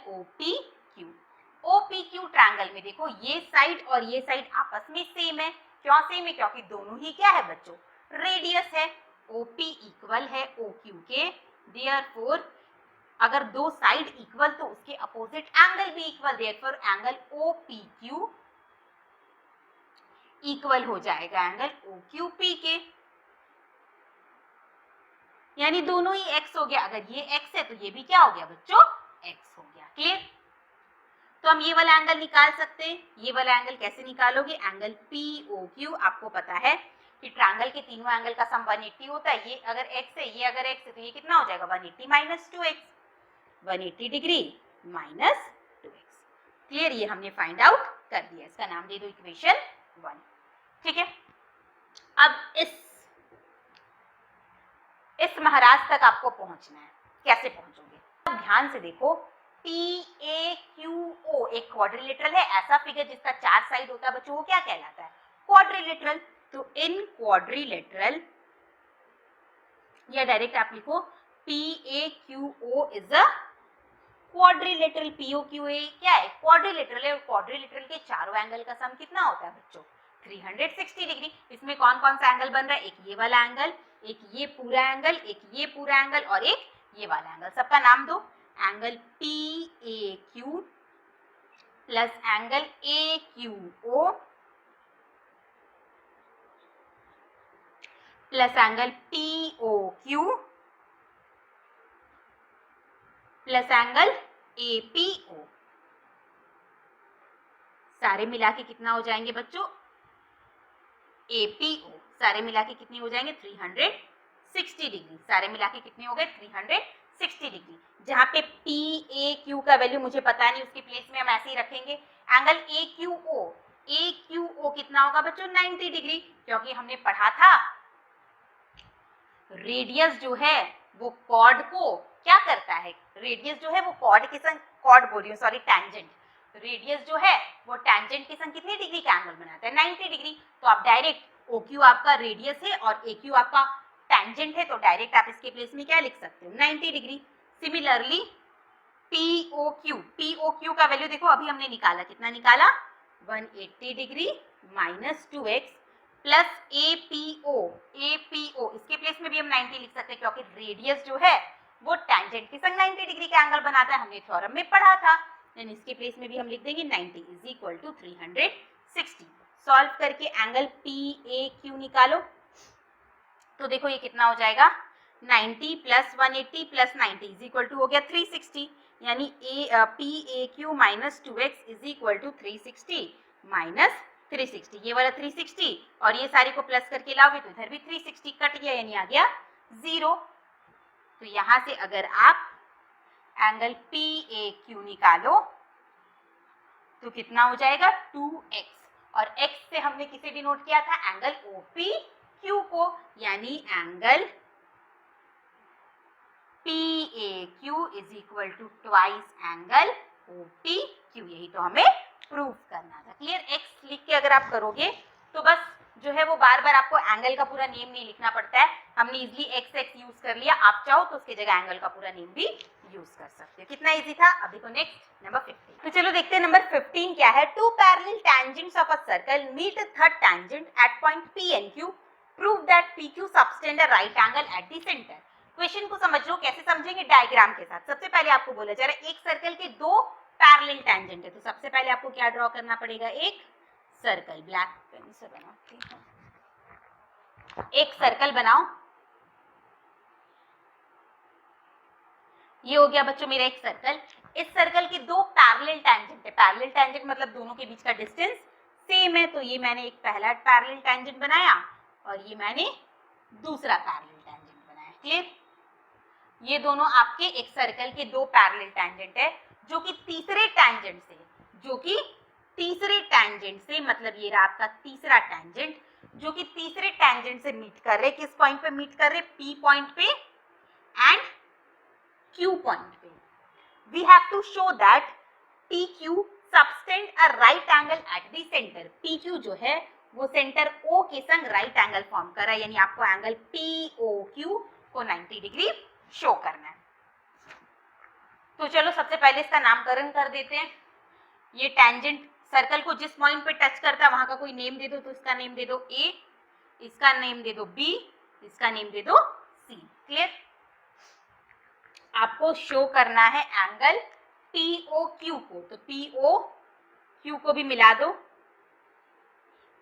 OPQ ट्रायंगल में देखो ये साइड और ये साइड आपस में सेम है। क्यों सेम है, क्योंकि दोनों ही क्या है बच्चों, रेडियस है। OP इक्वल है OQ के, देयरफॉर अगर दो साइड इक्वल तो उसके अपोजिट एंगल भी equal, therefore angle OPQ equal हो जाएगा एंगल OQP के, यानी दोनों ही x हो गया। अगर ये x है तो ये भी क्या हो गया बच्चों, x हो गया। क्लियर, तो हम ये वाला एंगल निकाल सकते हैं। ये वाला एंगल कैसे निकालोगे, एंगल POQ आपको पता है कि ट्रायंगल के तीनों एंगल का सम 180 होता है। ये अगर x है, ये अगर x है तो ये कितना हो जाएगा 180 minus 2x, 180 degree minus 2x। Clear, ये हमने फाइंड आउट कर दिया, इसका नाम दे दो इक्वेशन 1। ठीक है, अब इस महाराज तक आपको पहुंचना है। कैसे पहुंचोगे, अब ध्यान से देखो, PAQO एक क्वाड्रिलेटरल है। ऐसा फिगर जिसका 4 साइड होता है बच्चों वो क्या कहलाता है, क्वाड्रिलेटरल। तो इन क्वाड्रिलेटरल, या डायरेक्ट आप लिखो PAQO is a quadrilateral. POQA क्या है, क्वाड्रिलेटरल है, और क्वाड्रिलेटरल के चारों एंगल का सम कितना होता है बच्चों, 360 डिग्री। इसमें कौन कौन सा एंगल बन रहा है, एक ये वाला एंगल, एक ये पूरा एंगल, एक ये पूरा एंगल और एक ये वाला एंगल। सबका नाम दो, angle PAQ plus angle AQO plus angle POQ plus angle APO। सारे मिला के कितना हो जाएंगे बच्चों, APO सारे मिला के कितने हो जाएंगे 360 डिग्री। सारे मिला के कितने हो गए 360 डिग्री। जहां पे PAQ का वैल्यू मुझे पता नहीं, उसकी प्लेस में हम ऐसे ही रखेंगे। एंगल AQO कितना होगा बच्चों 90 डिग्री, क्योंकि हमने पढ़ा था रेडियस जो है वो कॉर्ड को क्या करता है, रेडियस जो है वो कॉर्ड के संग, कॉर्ड बोल रही हूँ सॉरी, टेंजेंट, रेडियस जो है वो टेंजेंट के संग कितने डिग्री का एंगल बनाता है 90 डिग्री। तो आप डायरेक्ट OQ आपका रेडियस है और AQ आपका टेंजेंट है, तो डायरेक्ट आप इसके प्लेस में क्या लिख सकते हो 90 डिग्री। सिमिलरली POQ का वैल्यू देखो अभी हमने निकाला, कितना निकाला 180 degree minus 2x plus APO इसके प्लेस में भी हम 90 लिख सकते हैं क्योंकि रेडियस जो है वो टेंजेंट के संग 90 डिग्री का एंगल बनाता है, हमने थ्योरम में पढ़ा था। यानी इसके प्लेस में भी हम लिख देंगे 90 इज इक्वल टू 360। सॉल्व करके एंगल PAQ निकालो। तो देखो ये कितना हो जाएगा, 90 plus 180 plus 90 is equal to हो गया 360, यानी PAQ minus 2x is equal to 360 minus 360, ये वाला 360 और ये सारी को प्लस करके लाओगे तो इधर भी 360 कट गया, यानी आ गया 0। तो यहां से अगर आप एंगल PAQ निकालो तो कितना हो जाएगा 2x, और x से हमने किसे डिनोट किया था, एंगल OPQ को, यानी angle PAQ is equal to twice angle OPQ, यही तो हमें प्रूव करना था। क्लियर? x लिख के अगर आप करोगे तो बस जो है वो बार बार आपको एंगल का पूरा नेम नहीं लिखना पड़ता है, हमने इजिली x यूज कर लिया, आप चाहो तो उसकी जगह एंगल का पूरा नेम भी यूज कर सकते हो। कितना इजी था। अब देखो नेक्स्ट नंबर 15। तो चलो देखते हैं नंबर 15 क्या है। Two parallel tangents of a circle meet a third tangent at point P and Q, prove that PQ subtend a right angle at the centre. Question को समझ लो, कैसे समझेंगे, डायग्राम के साथ। सबसे पहले आपको बोला जा रहा है एक सर्कल के दो पैरेलल टेंजेंट है, तो सबसे पहले आपको क्या ड्रॉ करना पड़ेगा, एक सर्कल। ब्लैक पेन से बनाती हूं, एक सर्कल बनाओ। ये हो गया बच्चों मेरा एक सर्कल। इस सर्कल के दो पैरेलल टेंजेंट है, पैरेलल टेंजेंट मतलब दोनों के बीच का डिस्टेंस सेम है, तो ये मैंने एक पहला पैरेलल टेंजेंट बनाया और ये मैंने दूसरा पैरेलल टेंजेंट बनाया। क्लियर? ये दोनों आपके एक सर्कल के दो पैरेलल टेंजेंट है जो कि तीसरे टेंजेंट से मतलब ये रहा आपका तीसरा टेंजेंट, जो कि तीसरे टेंजेंट से मीट कर रहे। किस पॉइंट पे मीट कर रहे, P पॉइंट पे एंड Q पॉइंट पे। We have to show that PQ subtend a right angle at the centre. PQ जो है वो सेंटर O के संग राइट एंगल फॉर्म कर रहा है, यानी आपको एंगल POQ को 90 डिग्री शो करना है। तो चलो सबसे पहले इसका नामकरण कर देते हैं। ये टेंजेंट सर्कल को जिस पॉइंट पे टच करता है वहां का कोई नेम दे दो, तो इसका नेम दे दो A, इसका नेम दे दो B, इसका नेम दे दो C। क्लियर? आपको शो करना है एंगल POQ को, तो POQ को भी मिला दो।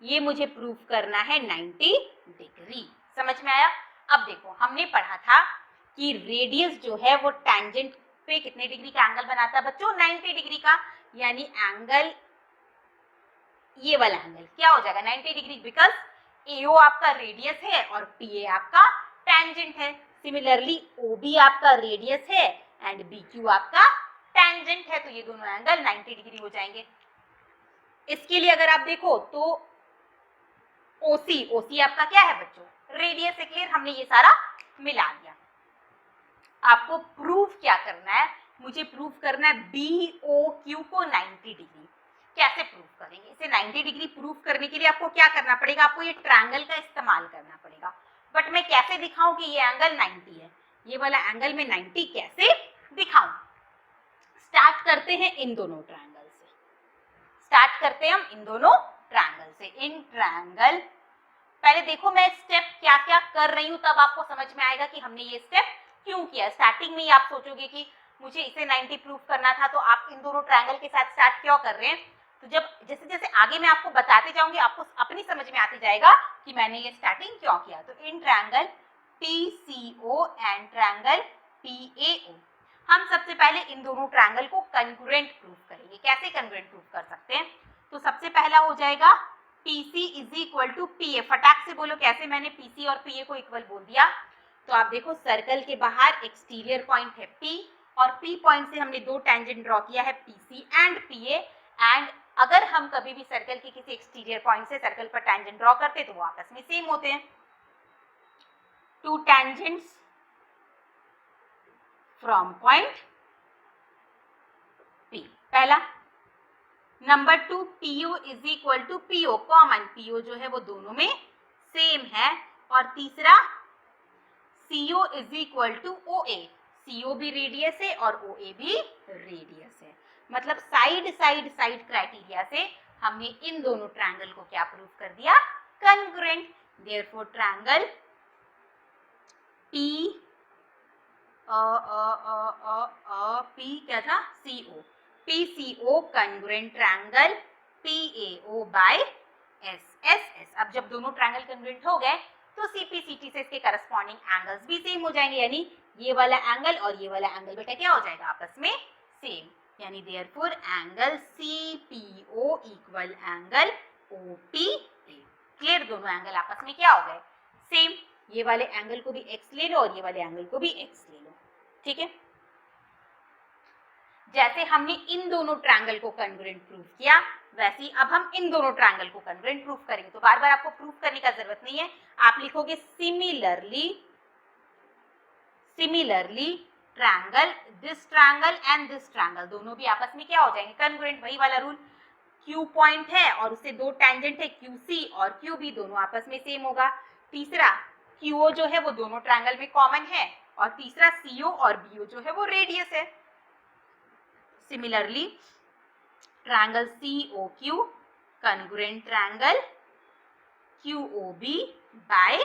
ये मुझे प्रूव करना है 90 डिग्री। समझ में आया? अब देखो हमने पढ़ा था कि रेडियस जो है वो टेंजेंट पे कितने डिग्री का एंगल बनाता है बच्चों, 90 डिग्री का, यानी एंगल ये वाला एंगल क्या हो जाएगा 90 डिग्री, बिकॉज AO आपका रेडियस है और PA आपका टेंजेंट है। सिमिलरली OB आपका रेडियस है एंड BQ आपका टेंजेंट है, तो ये दोनों एंगल 90 डिग्री हो जाएंगे। इसके लिए अगर आप देखो तो OC आपका क्या है बच्चों, रेडियस है। क्लियर? हमने ये सारा मिला दिया। आपको प्रूव क्या करना है, मुझे प्रूव करना है BOQ को 90 डिग्री। कैसे प्रूव करेंगे इसे 90 डिग्री? प्रूव करने के लिए आपको क्या करना पड़ेगा, आपको ये ट्रायंगल का इस्तेमाल करना पड़ेगा। बट मैं कैसे दिखाऊं कि ये एंगल 90 है, ये वाला एंगल में 90 कैसे दिखाऊं? स्टार्ट करते हैं इन दोनों ट्रायंगल से, स्टार्ट करते हैं हम इन दोनों ट्रायंगल से। इन ट्रायंगल पहले देखो मैं स्टेप क्या क्या कर रही हूं, तब आपको समझ में आएगा कि हमने ये स्टेप क्यों किया। स्टार्टिंग में ही आप सोचोगे कि मुझे इसे 90 प्रूव करना था, तो आप इन दोनों ट्रायंगल के साथ स्टार्ट क्यों कर रहे हैं। तो जब जैसे जैसे आगे मैं आपको बताते जाऊंगी आपको अपनी समझ में आती जाएगा कि मैंने ये स्टार्टिंग क्यों किया। तो in triangle PCO and triangle PAO, हम सबसे पहले इन दोनों ट्रायंगल को कंग्रुएंट प्रूव करेंगे। कैसे कंग्रुएंट प्रूव कर सकते हैं, तो सबसे पहला हो जाएगा PC is equal to PA। फटाक से बोलो कैसे मैंने PC और PA को इक्वल बोल दिया। तो आप देखो सर्कल के बाहर एक्सटीरियर पॉइंट है P, और P पॉइंट से हमने दो टेंजेंट ड्रॉ किया है PC एंड PA, एंड अगर हम कभी भी सर्कल के किसी एक्सटीरियर पॉइंट से सर्कल पर टेंजेंट ड्रॉ करते तो वो आपस में सेम होते हैं। Two tangents from point P, पहला। Number 2 PO is equal to PO, common PO जो है वो दोनों में सेम है। और तीसरा CO is equal to OA, CO भी रेडियस है और OA भी रेडियस है। मतलब साइड क्राइटेरिया से हमने इन दोनों ट्रायंगल को क्या प्रूव कर दिया, congruent congruent. Therefore triangle P P क्या था, CO, PCO congruent triangle PAO by SSS. अब जब दोनों ट्रायंगल कन्ग्रुएंट हो गए तो CPCT से इसके करस्पॉन्डिंग एंगल्स भी सेम हो जाएंगे, यानी ये वाला एंगल और ये वाला एंगल बेटा क्या हो जाएगा, आपस में सेम, यानी therefore angle CPO equal angle OPA. Clear, दोनों एंगल आपस में क्या हो गए, सेम. ये वाले एंगल को भी x ले लो और ये वाले एंगल को भी x ले लो. ठीक है, जैसे हमने इन दोनों ट्रायंगल को कन्ग्रुएंट प्रूफ किया वैसे ही अब हम इन दोनों ट्रायंगल को कन्ग्रुएंट प्रूफ करेंगे. तो बार बार आपको प्रूफ करने का जरूरत नहीं है, आप लिखोगे similarly triangle, this triangle and this triangle दोनों भी आपस में क्या हो जाएंगे, कन्ग्रुएंट. वही वाला रूल, Q पॉइंट है और उससे दो टेंजेंट है QC और QB, दोनों आपस में सेम होगा. तीसरा QO जो है वो दोनों ट्रायंगल में कॉमन है और तीसरा CO और BO जो है वो रेडियस है. Similarly triangle COQ congruent triangle QOB by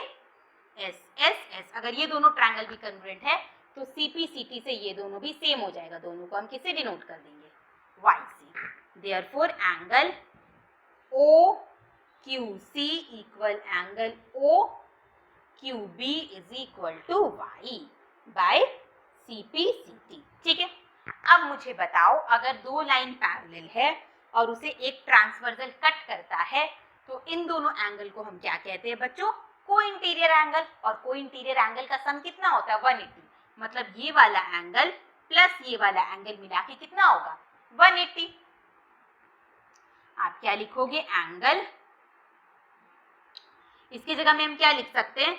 SSS. अगर ये दोनों ट्रायंगल भी कन्ग्रुएंट है तो CPCT से ये दोनों भी सेम हो जाएगा. दोनों को हम किससे डिनोट कर देंगे, Y से. Therefore angle OQC equal angle OQB is equal to Y by CPCT. ठीक है, अब मुझे बताओ अगर दो लाइन पैरेलल है और उसे एक ट्रांसवर्सल कट करता है तो इन दोनों एंगल को हम क्या कहते हैं बच्चों, को इंटीरियर एंगल. और को इंटीरियर एंगल का सम कितना होता है, 180. मतलब ये वाला एंगल प्लस ये वाला एंगल मिला के कितना होगा, 180. आप क्या लिखोगे, एंगल, इसकी जगह में हम क्या लिख सकते हैं,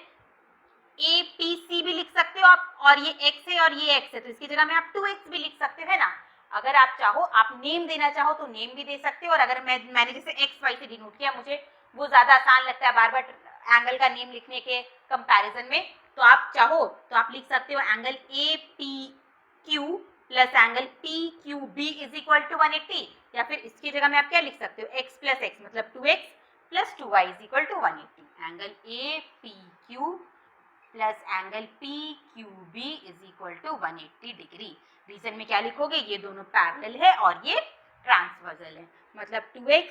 APC भी लिख सकते हो आप, और ये x है और ये x है तो इसकी जगह में आप 2x भी लिख सकते हो, है ना. अगर आप चाहो, आप नेम देना चाहो तो नेम भी दे सकते हो. और अगर मैंने जैसे XY से डिनोट किया, मुझे वो ज्यादा आसान लगता है बार बार एंगल का नेम लिखने के कंपैरिजन में, तो आप चाहो तो आप लिख सकते हो angle APQ plus angle PQB is equal to 180. या फिर इसकी जगह में आप क्या लिख सकते हो, x प्लस x मतलब 2x plus 2y is equal to 180. Angle APQ plus angle PQB is equal to 180 degree. Reason में क्या लिखोगे, ये दोनों पैरेलल है और ये ट्रांसवर्सल है, मतलब 2x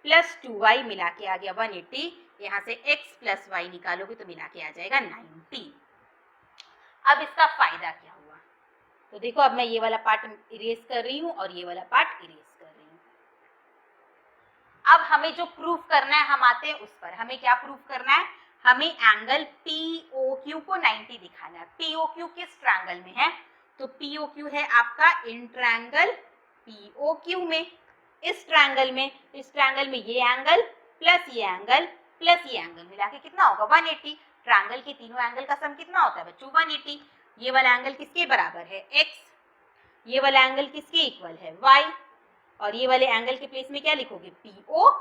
प्लस 2y मिला के आ गया 180. यहाँ से x प्लस y निकालोगे तो मिला के आ जाएगा 90. अब इसका फायदा क्या हुआ, तो देखो अब मैं ये वाला पार्ट इरेज कर रही हूँ और ये वाला पार्ट इरेज कर रही हूँ. अब हमें जो प्रूफ करना है हम आते हैं उस पर. हमें क्या प्रूफ करना है, हमें एंगल POQ को 90 दिखाना है. POQ किस ट्रायंगल में है, तो POQ है आपका इन ट्रायंगल POQ में, इस ट्रायंगल में ये एंगल प्लस ये एंगल प्लस ये एंगल मिला के कितना होगा, 180. ट्रायंगल के तीनों एंगल का सम कितना होता है बच्चों, 180. ये वाला एंगल किसके बराबर है, x. ये वाला एंगल किसके इक्वल है, y. और ये वाले एंगल के प्लेस में क्या लिखोगे, POQ.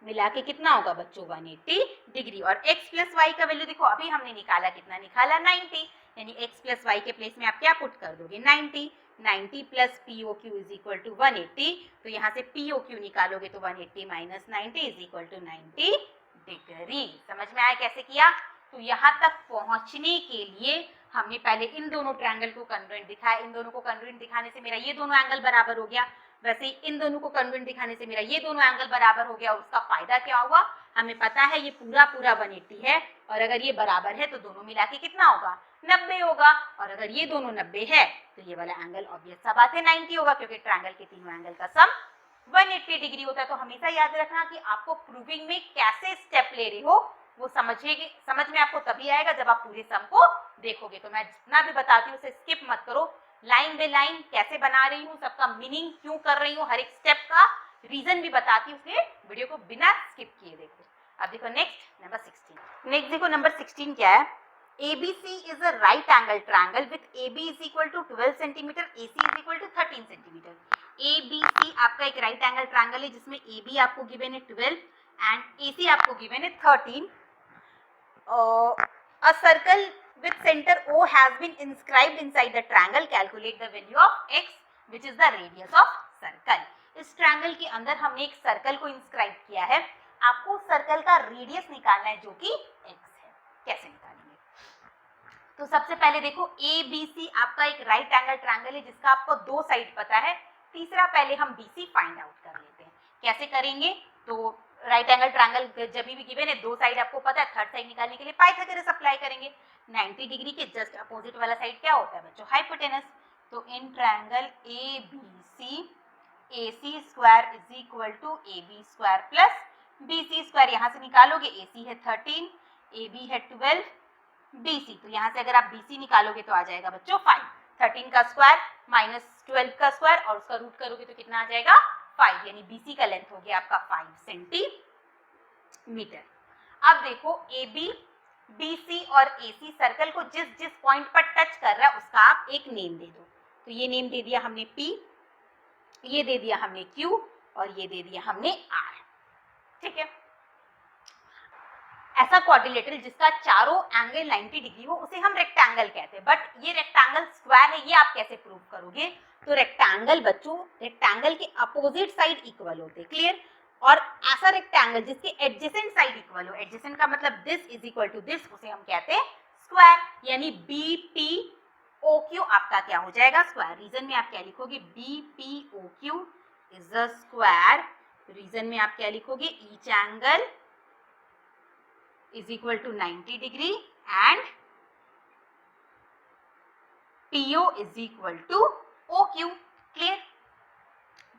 मिला के कितना होगा बच्चों, 180 डिग्री. और x प्लस वाई का वैल्यू देखो अभी हमने निकाला, कितना निकाला, 90. यानी x प्लस वाई के प्लेस में आप क्या पुट कर दोगे, 90. 90 plus POQ is equal to 180. तो यहाँ से POQ निकालोगे तो 180 minus 90 is equal to 90 degree. समझ में आया कैसे किया. तो यहाँ तक पहुँचने के लिए हमने पहले इन दोनों ट्रायंगल को कन्ग्रुएंट दिखाया. इन दोनों को कन्ग्रुएंट दिखाने से मेरा ये दोनों एंगल बराबर हो गया. वैसे ही इन दोनों को कन्ग्रुएंट दिखाने से मेरा ये दोनों एंगल बराबर हो गया. और उसका फायदा क्या हुआ, हमें पता है ये पूरा 180 है और अगर ये बराबर है तो दोनों मिला के कितना होगा, 90 होगा. और अगर ये दोनों 90 है तो ये वाला एंगल ऑब्वियस सा बात है 90 होगा, क्योंकि ट्रायंगल के तीनों एंगल का सम 180 डिग्री होता है. तो हमेशा याद रखना कि आपको प्रूविंग में कैसे स्टेप ले रही हो वो समझ में आपको तभी आएगा जब आप पूरे सम को देखोगे. तो मैं जितना भी बताती हूँ उसे स्किप मत करो. लाइन बाय लाइन कैसे बना रही हूँ, सबका मीनिंग क्यों कर रही हूँ, हर एक स्टेप का रीजन भी बताती हूँ, इसलिए वीडियो को बिना स्किप किए देखो. अब देखो नेक्स्ट नंबर 16. नेक्स्ट देखो नंबर 16 क्या है, ABC is a right angle triangle with AB is equal to 12 centimeter, AC is equal to 13 centimeter. ABC आपका एक राइट एंगल ट्रायंगल है जिसमें AB आपको गिवन है 12 एंड AC आपको गिवन है 13. A circle with center O has been inscribed inside the triangle. Calculate the value of x which is the radius of circle. इस triangle के अंदर हमने एक सर्कल को इंस्क्राइब किया है, आपको सर्कल का रेडियस निकालना है जो कि x है। कैसे निकालेंगे? तो सबसे पहले देखो ABC आपका एक राइट एंगल ट्रायंगल है जिसका आपको दो साइड पता है। तीसरा पहले हम BC फाइंड आउट कर लेते हैं। कैसे करेंगे? तो राइट एंगल ट्रायंगल जब भी गिवन है दो साइड आपको पता है, थर्ड साइड निकालने के लिए पाइथागोरस अप्लाई करेंगे। 90 डिग्री के जस्ट अपोजिट वाला साइड क्या होता है बच्चों? हाइपोटेनस। तो in triangle ABC AC square is equal to AB square plus BC square, यहाँ से निकालोगे AC है 13, AB है 12, BC, तो यहाँ से अगर आप BC निकालोगे तो आ जाएगा बच्चों 5। 13 का स्क्वायर माइनस 12 का स्क्वायर और उसका रूट करोगे तो कितना आ जाएगा? 5, यानी BC का लेंथ हो गया आपका 5 सेंटीमीटर। अब देखो AB, BC और AC सर्कल को जिस जिस पॉइंट पर टच कर रहा है उसका आप एक नेम दे दो। तो ये नेम दे दिया हमने P, ये दे दिया हमने Q और ये दे दिया हमने R। ठीक है, ऐसा क्वाड्रिलेटरल जिसका चारों एंगल 90 डिग्री हो उसे हम रेक्टेंगल कहते हैं। बट ये रेक्टेंगल स्क्वायर है, ये आप कैसे प्रूव करोगे? तो रेक्टेंगल बच्चों, रेक्टेंगल के अपोजिट साइड इक्वल होते हैं, क्लियर? और ऐसा रेक्टेंगल जिसके एडजेसेंट साइड इक्वल हो, एडजेसेंट का मतलब this is equal to this, उसे हम कहते हैं स्क्वायर। यानी BPOQ आपका क्या हो जाएगा? स्क्वायर। रीजन में आप क्या लिखोगे? BPOQ is a square. Reason में आप क्या लिखोगे? Each angle is equal to 90 degree and PO is equal to OQ। Clear?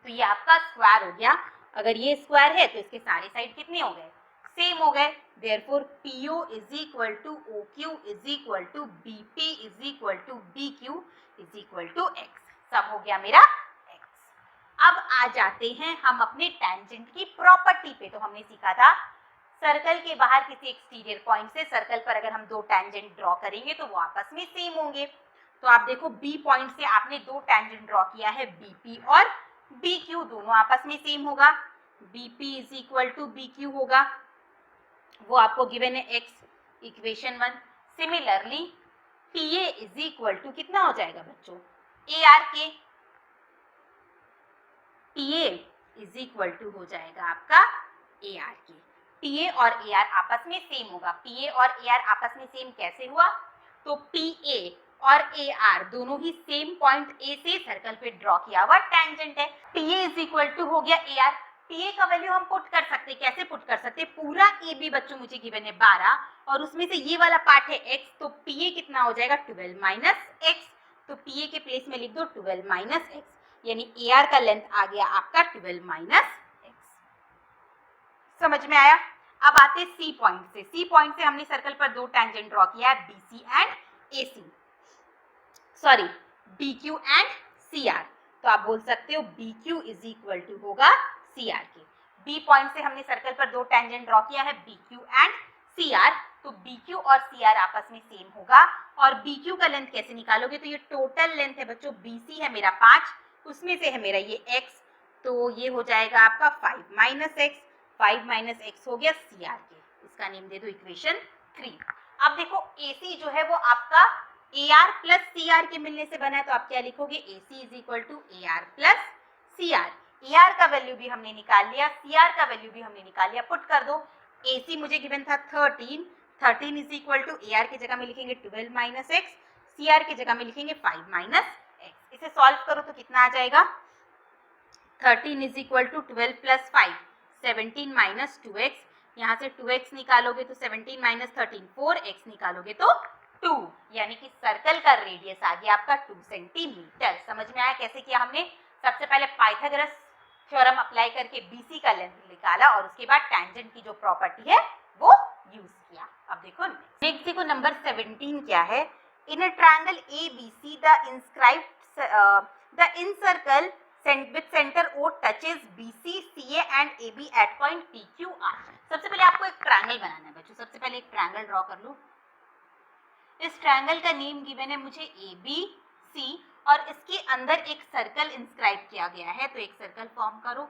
तो ये आपका स्क्वायर हो गया। अगर ये स्क्वायर है तो इसके सारे साइड कितने हो गए? सेम हो गए। Therefore PO is equal to OQ is equal to BP is equal to BQ is equal to X। सब हो गया मेरा X। अब आ जाते हैं हम अपने टेंजेंट की प्रॉपर्टी पे। तो हमने सीखा था सर्कल के बाहर किसी एक्सटीरियर पॉइंट से सर्कल पर अगर हम दो टेंजेंट ड्रॉ करेंगे तो वो आपस में सेम होंगे। तो आप देखो B पॉइंट से आपने दो टेंजेंट ड्रॉ किया है, BP और BQ, दोनों आपस में सेम होगा। BP is equal to BQ होगा, वो आपको गिवन है X, equation 1। Similarly PA is equal to कितना हो जाएगा बच्चों? ARK। PA is equal to हो जाएगा आपका ARK। PA और AR आपस में सेम होगा। PA और AR आपस में सेम कैसे हुआ? तो PA और AR दोनों ही सेम पॉइंट A से सर्कल पे ड्रॉ किया हुआ टेंजेंट है। PA इज इक्वल टू हो गया AR। PA का वैल्यू हम पुट कर सकते हैं, कैसे पुट कर सकते हैं? पूरा AB बच्चों मुझे गिवन है 12 और उसमें से ये वाला पार्ट है X, तो PA कितना हो जाएगा? 12 माइनस X। तो PA के प्लेस में लिख दो 12 माइनस X, यानी AR का लेंथ आ गया आपका 12 माइनस X। समझ में आया? अब आते C पॉइंट से। C पॉइंट से हमने सर्कल पर दो टेंजेंट ड्रॉ किया है, BC and AC, sorry BQ and CR। तो आप बोल सकते हो BQ इज इक्वल टू होगा CR के। B पॉइंट से हमने सर्कल पर दो टेंजेंट ड्रॉ किया है, BQ एंड CR, तो BQ और CR आपस में सेम होगा। और BQ का लेंथ कैसे निकालोगे? तो ये टोटल लेंथ है बच्चों, BC है मेरा 5, उसमें से है मेरा ये X, तो ये हो जाएगा आपका 5 माइनस X। 5 माइनस X हो गया CR के, इसका नेम दे दो इक्वेशन 3। अब देखो AC जो है वो आपका AR प्लस CR के मिलने से बना है, तो आप क्या लिखोगे? AC is equal to AR plus CR। AR का वैल्यू भी हमने निकाल लिया, CR का वैल्यू भी हमने निकाल लिया, पुट कर दो। AC मुझे गिवन था 13, 13 इज इक्वल टू AR की जगह में लिखेंगे 12 माइनस X, CR की जगह में लिखेंगे 5 माइनस X। इसे सॉल्व करो तो कितना आ जाएगा? 13 is equal to 12 plus 5, 17 minus 2x, यहाँ से 2x निकालोगे तो 17 माइनस 13 4x निकालोगे तो 2, यानी कि सर्कल का रेडियस आ गया आपका 2 सेंटीमीटर। समझ में आया कैसे किया हमने? सबसे पहले पाइथागोरस थ्योरम अप्लाई करके BC का लेंथ निकाला और उसके बाद टेंजेंट की जो प्रॉपर्टी है वो यूज किया। अब देखो नेक्स्ट देखो नंबर 17 क्या है? In a triangle ABC the inscribed the incircle with center O touches BC, CA and AB at point PQR। सबसे पहले आपको एक ट्रायंगल बनाना है बच्चों। सबसे पहले एक ट्रायंगल ड्रॉ कर लो। इस ट्रायंगल का नेम गिवन है मुझे ABC और इसके अंदर एक सर्कल इंस्क्राइब किया गया है, तो एक सर्कल फॉर्म करो।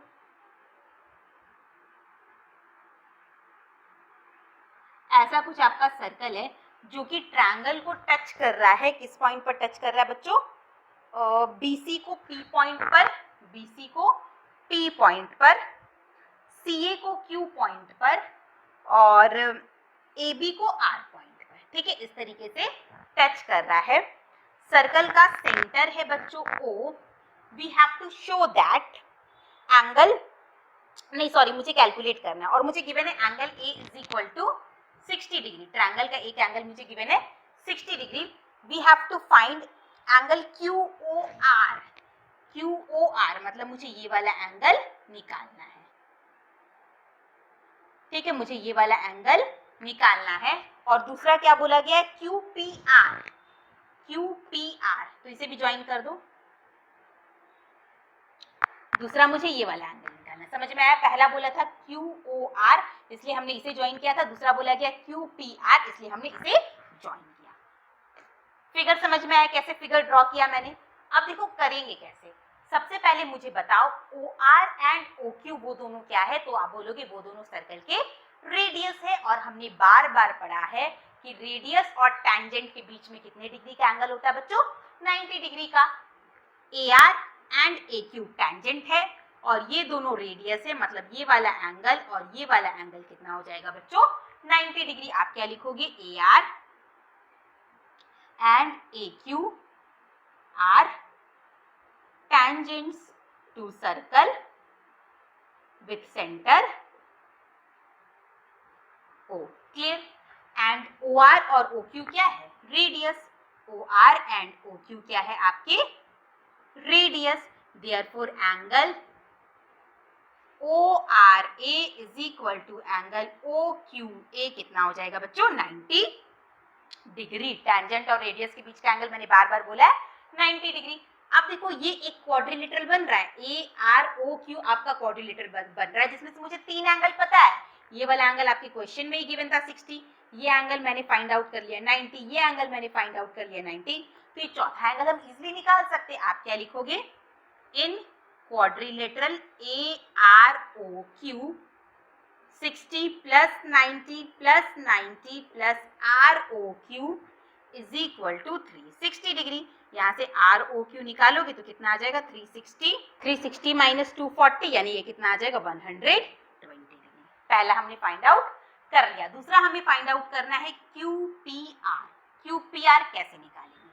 ऐसा कुछ आपका सर्कल है जो कि ट्रायंगल को टच कर रहा है। किस पॉइंट पर टच कर रहा है बच्चों? BC को P पॉइंट पर, BC को P पॉइंट पर, CA को Q पॉइंट पर और AB को R पॉइंट पर, ठीक है, इस तरीके से टच कर रहा है। सर्कल का सेंटर है बच्चों O, we have to show that angle, नहीं सॉरी, मुझे कैलकुलेट करना है और मुझे गिवन है angle A is equal to 60 degree. Triangle का एक एंगल मुझे गिवन है 60 degree. We have to find angle QOR। QOR मतलब मुझे ये वाला एंगल निकालना है, ठीक है, मुझे ये वाला एंगल निकालना है। और दूसरा क्या बोला गया है, QPR। QPR तो इसे भी ज्वाइन कर दो। दूसरा मुझे ये वाला एंगल निकालना, समझ में आया? पहला बोला था QOR इसलिए हमने इसे ज्वाइन किया था, दूसरा बोला गया QPR इसलिए हमने इसे ज्वाइन किया। फिगर समझ में आया कैसे फिगर ड्रॉ किया मैंने? अब देखो करेंगे कैसे। सबसे पहले मुझे बताओ OR एंड OQ वो दोनों क्या है, तो आप बोलोगे वो दोनों सर्कल के रेडियस है। और हमने बार बार पढ़ा है कि रेडियस और टैंजेंट के बीच में कितने डिग्री का एंगल होता है बच्चों, 90 डिग्री का। AR एंड AQ टैंजेंट है और ये दोनों रेडियस है, मतलब ये वाला एंगल और ये वाला एंगल कितना हो जाएगा बच्चों, 90 डिग्री। आप क्या लिखोगे, AR and AQ are tangents to circle with center O, clear? and OR और OQ क्या है, रेडियस। OR and OQ क्या है आपके, radius. therefore angle ORA is equal to angle OQA कितना हो जाएगा बच्चों, 90 डिग्री। टैंजेंट और रेडियस के बीच का एंगल मैंने बार बार बोला है 90 डिग्री। अब देखो ये एक क्वाड्रिलेटरल बन रहा है, AROQ आपका क्वाड्रिलेटरल बन रहा है जिसमें से मुझे तीन एंगल पता है। ये वाला एंगल आपके क्वेश्चन में ही गिवन था 60, ये एंगल मैंने फाइंड आउट कर लिया 90, ये एंगल मैंने फाइंड आउट कर लिया 90। तो ये चौथा एंगल हम इजीली निकाल सकते हैं। आप क्या लिखोगे, in quadrilateral AROQ 60 plus 90 plus 90 plus ROQ is equal to 360 degree. यहाँ से ROQ निकालोगे तो कितना आ जाएगा, 360। 360 माइनस 240 यानी ये कितना आ जाएगा, 120 डिग्री। पहला हमने फाइंड आउट कर लिया। दूसरा हमें फाइंड आउट करना है QPR। QPR कैसे निकालेंगे,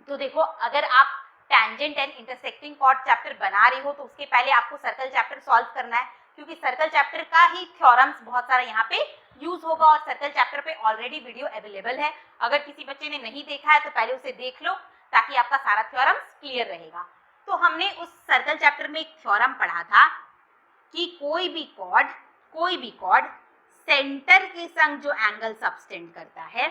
तो देखो अगर आप tangent and intersecting chord chapter बना रहे हो तो उसके पहले आपको सर्कल चैप्टर सॉल्व करना है, क्योंकि सर्कल चैप्टर का ही थ्योरम्स बहुत सारा यहाँ पे यूज होगा और सर्कल चैप्टर पे ऑलरेडी वीडियो अवेलेबल है। अगर किसी बच्चे ने नहीं देखा है तो पहले उसे देख लो ताकि आपका सारा थ्योरम्स क्लियर रहेगा। तो हमने उस सर्कल चैप्टर में एक थ्योरम पढ़ा था कि कोई भी कॉर्ड सेंटर के संग जो एंगल सबटेंड करता है,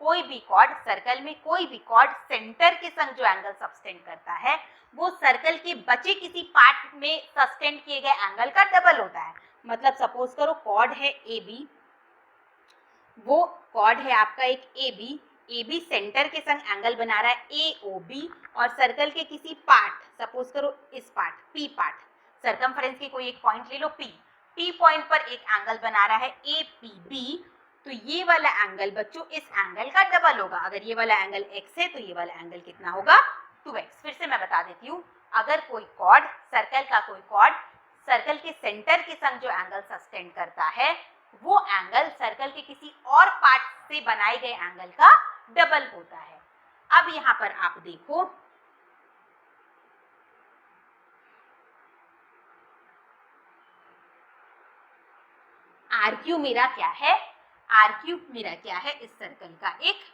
कोई भी कॉर्ड सर्कल में कोई भी कॉर्ड सेंटर के संग जो एंगल सबटेंड करता है वो सर्कल के बचे किसी पार्ट में सस्टेंड किए गए एंगल का डबल होता है। मतलब सपोज करो कॉर्ड है AB, वो कॉर्ड है आपका एक AB सेंटर के संग एंगल बना रहा है AOB और सर्कल के किसी पार्ट, सपोज करो इस पार्ट P पार्ट, सर्कमफ्रेंस के कोई एक पॉइंट ले लो P पॉइंट पर एक एंगल बना रहा है APB। तो ये वाला एंगल बच्चों इस एंगल का डबल होगा। अगर ये वाला एंगल x है तो ये वाला एंगल कितना होगा, 2x। फिर से मैं बता देती हूँ, अगर कोई कॉर्ड सर्कल का कोई कॉर्ड सर्कल के सेंटर के संग जो एंगल सस्टेंड करता है वो एंगल सर्कल के किसी और पार्ट से बनाए गए एंगल का डबल होता है। अब यहाँ पर आप देखो RQ मेरा क्या है, RQ मेरा क्या है, इस सर्कल का एक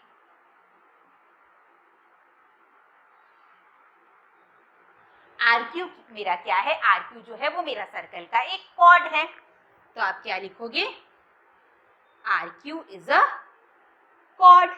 RQ मेरा क्या है, RQ जो है वो मेरा सर्कल का एक कॉर्ड है। तो आप क्या लिखोगे, RQ is a cord.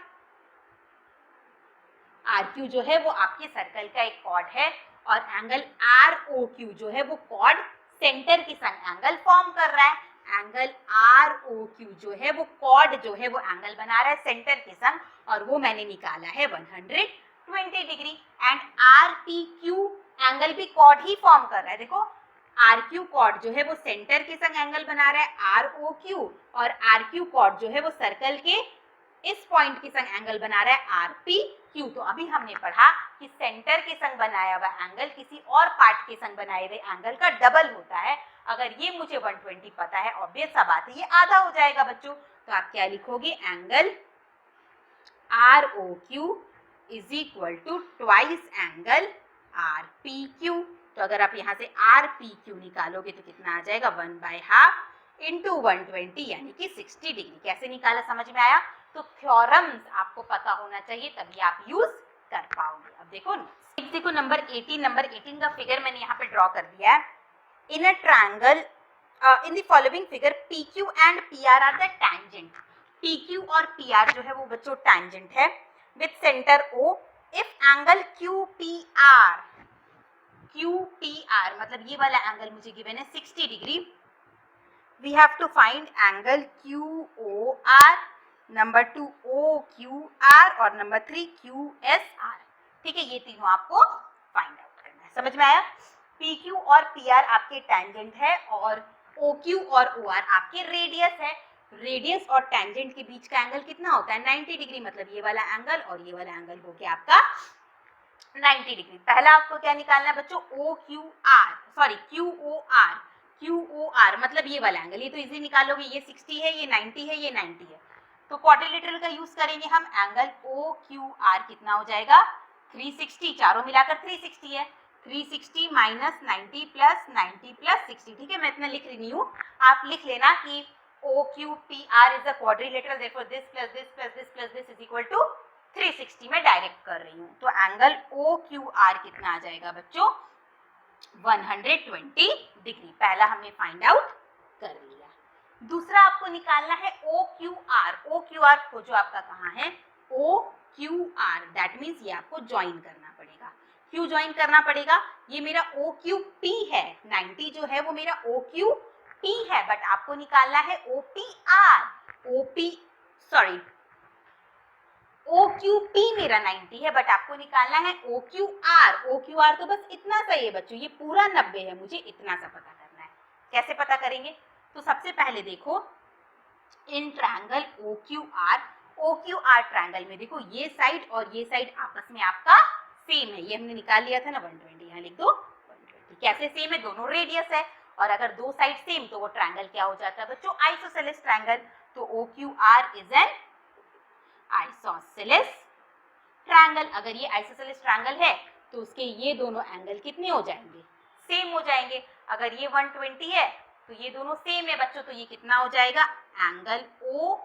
RQ जो है वो आपके सर्कल का एक कॉर्ड है और एंगल ROQ जो है वो कॉर्ड सेंटर के संग एंगल फॉर्म कर रहा है। एंगल ROQ जो है वो कॉर्ड जो है वो एंगल बना रहा है सेंटर के संग और वो मैंने निकाला है 120 डिग्री। एंड RPQ एंगल भी कॉर्ड ही फॉर्म कर रहा है। देखो RQ कॉर्ड जो है वो सेंटर के संग एंगल बना रहा है ROQ और RQ कॉर्ड जो है वो सर्कल के इस पॉइंट के संग एंगल बना रहा है आर पी क्यू। तो अभी हमने पढ़ा कि सेंटर के संग बनाया हुआ एंगल किसी और पार्ट के संग बनाए हुए एंगल का डबल होता है। अगर ये मुझे 120 पता है, ऑब्वियस सा बात है ये आधा हो जाएगा बच्चों। तो आप क्या लिखोगे, angle R O Q is equal to twice angle R P Q. तो अगर आप यहाँ से आर पी क्यू निकालोगे तो कितना आ जाएगा, 1/2 इंटू 120 यानी कि 60 डिग्री। कैसे निकाला समझ में आया? तो थ्योरम्स आपको पता होना चाहिए तभी आप यूज कर पाओगे। अब देखो नंबर 18 का फिगर मैंने यहाँ पे ड्रॉ कर दिया है। In a triangle in the following figure P Q and P R the tangent. P Q और पी आर जो है वो बच्चों टैंजेंट है with centre O. If angle Q P R मतलब ये वाला एंगल मुझे गिवन है 60 degree, we have to find angle Q O R, number 2 O Q R और नंबर 3 क्यू एस आर। ठीक है, ये तीनों आपको फाइंड आउट करना है। समझ में आया? पी क्यू और पी आर आपके टैंजेंट है और ओ क्यू और ओ आर आपके रेडियस है। रेडियस और टैंजेंट के बीच का एंगल कितना होता है, 90 डिग्री। मतलब ये वाला एंगल और ये वाला एंगल हो गया आपका 90 डिग्री। पहला आपको क्या निकालना है बच्चों, O Q R, sorry Q O R. Q O R मतलब ये वाला एंगल, ये तो इजी निकालोगे, ये 60 है, ये 90 है, ये 90 है। तो क्वाड्रिलेटरल का यूज करेंगे हम। एंगल ओ क्यू आर कितना हो जाएगा, 360, चारों मिलाकर 360 है। 360 माइनस 90 प्लस 90 प्लस 60। ठीक है, मैं इतना लिख रही हूँ, आप लिख लेना कि O Q P R is a quadrilateral, therefore this plus this plus this plus this is equal to 360 में डायरेक्ट कर रही हूँ। तो एंगल ओ क्यू आर कितना आ जाएगा बच्चों, 120 डिग्री। पहला हमने फाइंड आउट कर लिया। दूसरा आपको निकालना है O Q R. O Q R खोजो आपका कहाँ है, O Q R, that means ये आपको ज्वाइन करना पड़ेगा। क्यों ज्वाइन करना पड़ेगा, ये मेरा ओ क्यू पी है, 90 जो है वो मेरा ओ क्यू पी है, बट आपको निकालना है O P R. O P sorry O Q P मेरा 90 है, बट आपको निकालना है O Q R. O Q R तो बस इतना सा ही है बच्चों, ये पूरा 90 है, मुझे इतना सा पता करना है। कैसे पता करेंगे, तो सबसे पहले देखो in triangle O Q R triangle में देखो ये साइड और ये साइड आपस में आपका सेम है। ये हमने निकाल लिया था ना 120, यहाँ लिख दो 120। कैसे सेम है, दोनों रेडियस है, और अगर दो साइड सेम तो वो ट्रायंगल क्या हो जाता है बच्चों, आइसोसेलेस ट्रायंगल। तो O Q R is an isosceles triangle. अगर ये आइसोसेलेस ट्रायंगल है तो उसके ये दोनों एंगल कितने हो जाएंगे, सेम हो जाएंगे। अगर ये 120 है तो ये दोनों सेम है बच्चों, तो ये कितना हो जाएगा, एंगल ओ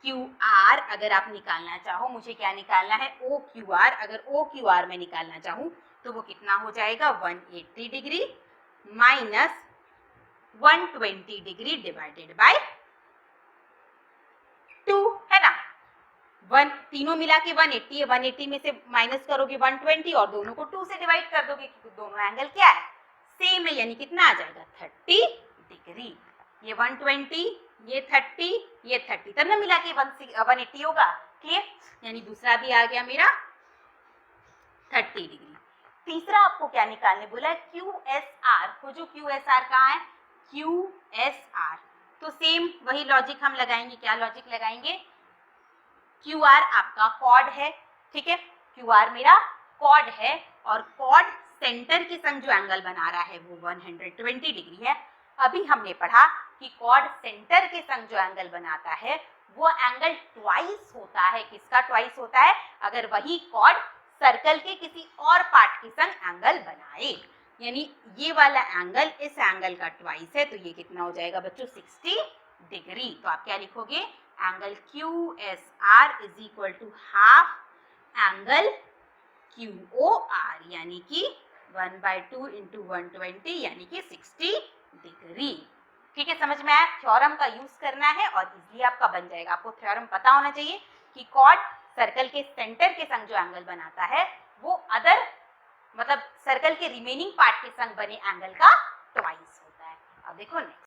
क्यू आर। अगर आप निकालना चाहो, मुझे क्या निकालना है, ओ क्यू आर। अगर ओ क्यू आर में निकालना चाहूँ तो वो कितना हो जाएगा, 180 degree minus 120 degree divided by 2, है ना। तीनों मिला के 180 है, 180 में से माइनस करोगे 120 और दोनों को 2 से डिवाइड कर दोगे क्योंकि दोनों एंगल क्या है, सेम है, यानी कितना आ जाएगा 30 डिग्री। ये 120, ये 30, ये 30, तब ना मिला के 180 होगा। क्लियर, यानी दूसरा भी आ गया मेरा 30 डिग्री। तीसरा आपको क्या निकालने बोला है, क्यू एस आर। खोजो क्यू एस आर कहाँ है, क्यू एस आर। तो सेम वही लॉजिक हम लगाएंगे। क्या लॉजिक लगाएंगे, क्यू आर आपका कॉर्ड है, ठीक है, क्यू आर मेरा कॉर्ड है, और कॉर्ड सेंटर के संग जो एंगल बना रहा है वो 120 डिग्री है। अभी हमने पढ़ा कि कॉर्ड सेंटर के संग जो एंगल बनाता है वो एंगल ट्वाइस होता है। किसका ट्वाइस होता है, अगर वही कॉर्ड सर्कल के किसी और पार्ट के संग एंगल बनाए, यानी ये वाला एंगल इस एंगल का ट्वाइस है, तो ये कितना हो जाएगा बच्चों, 60 डिग्री। तो आप क्या लिखोगे, angle Q S R is equal to half angle Q O R, यानी कि 1/2 इंटू 120 यानी कि 60 डिग्री। ठीक है, समझ में आया। थ्योरम का यूज करना है और इजीली आपका बन जाएगा। आपको थ्योरम पता होना चाहिए कि कॉर्ड सर्कल के सेंटर के संग जो एंगल बनाता है वो अदर मतलब सर्कल के रिमेनिंग पार्ट के संग बने एंगल का ट्वाइस होता है। अब देखो नेक्स्ट,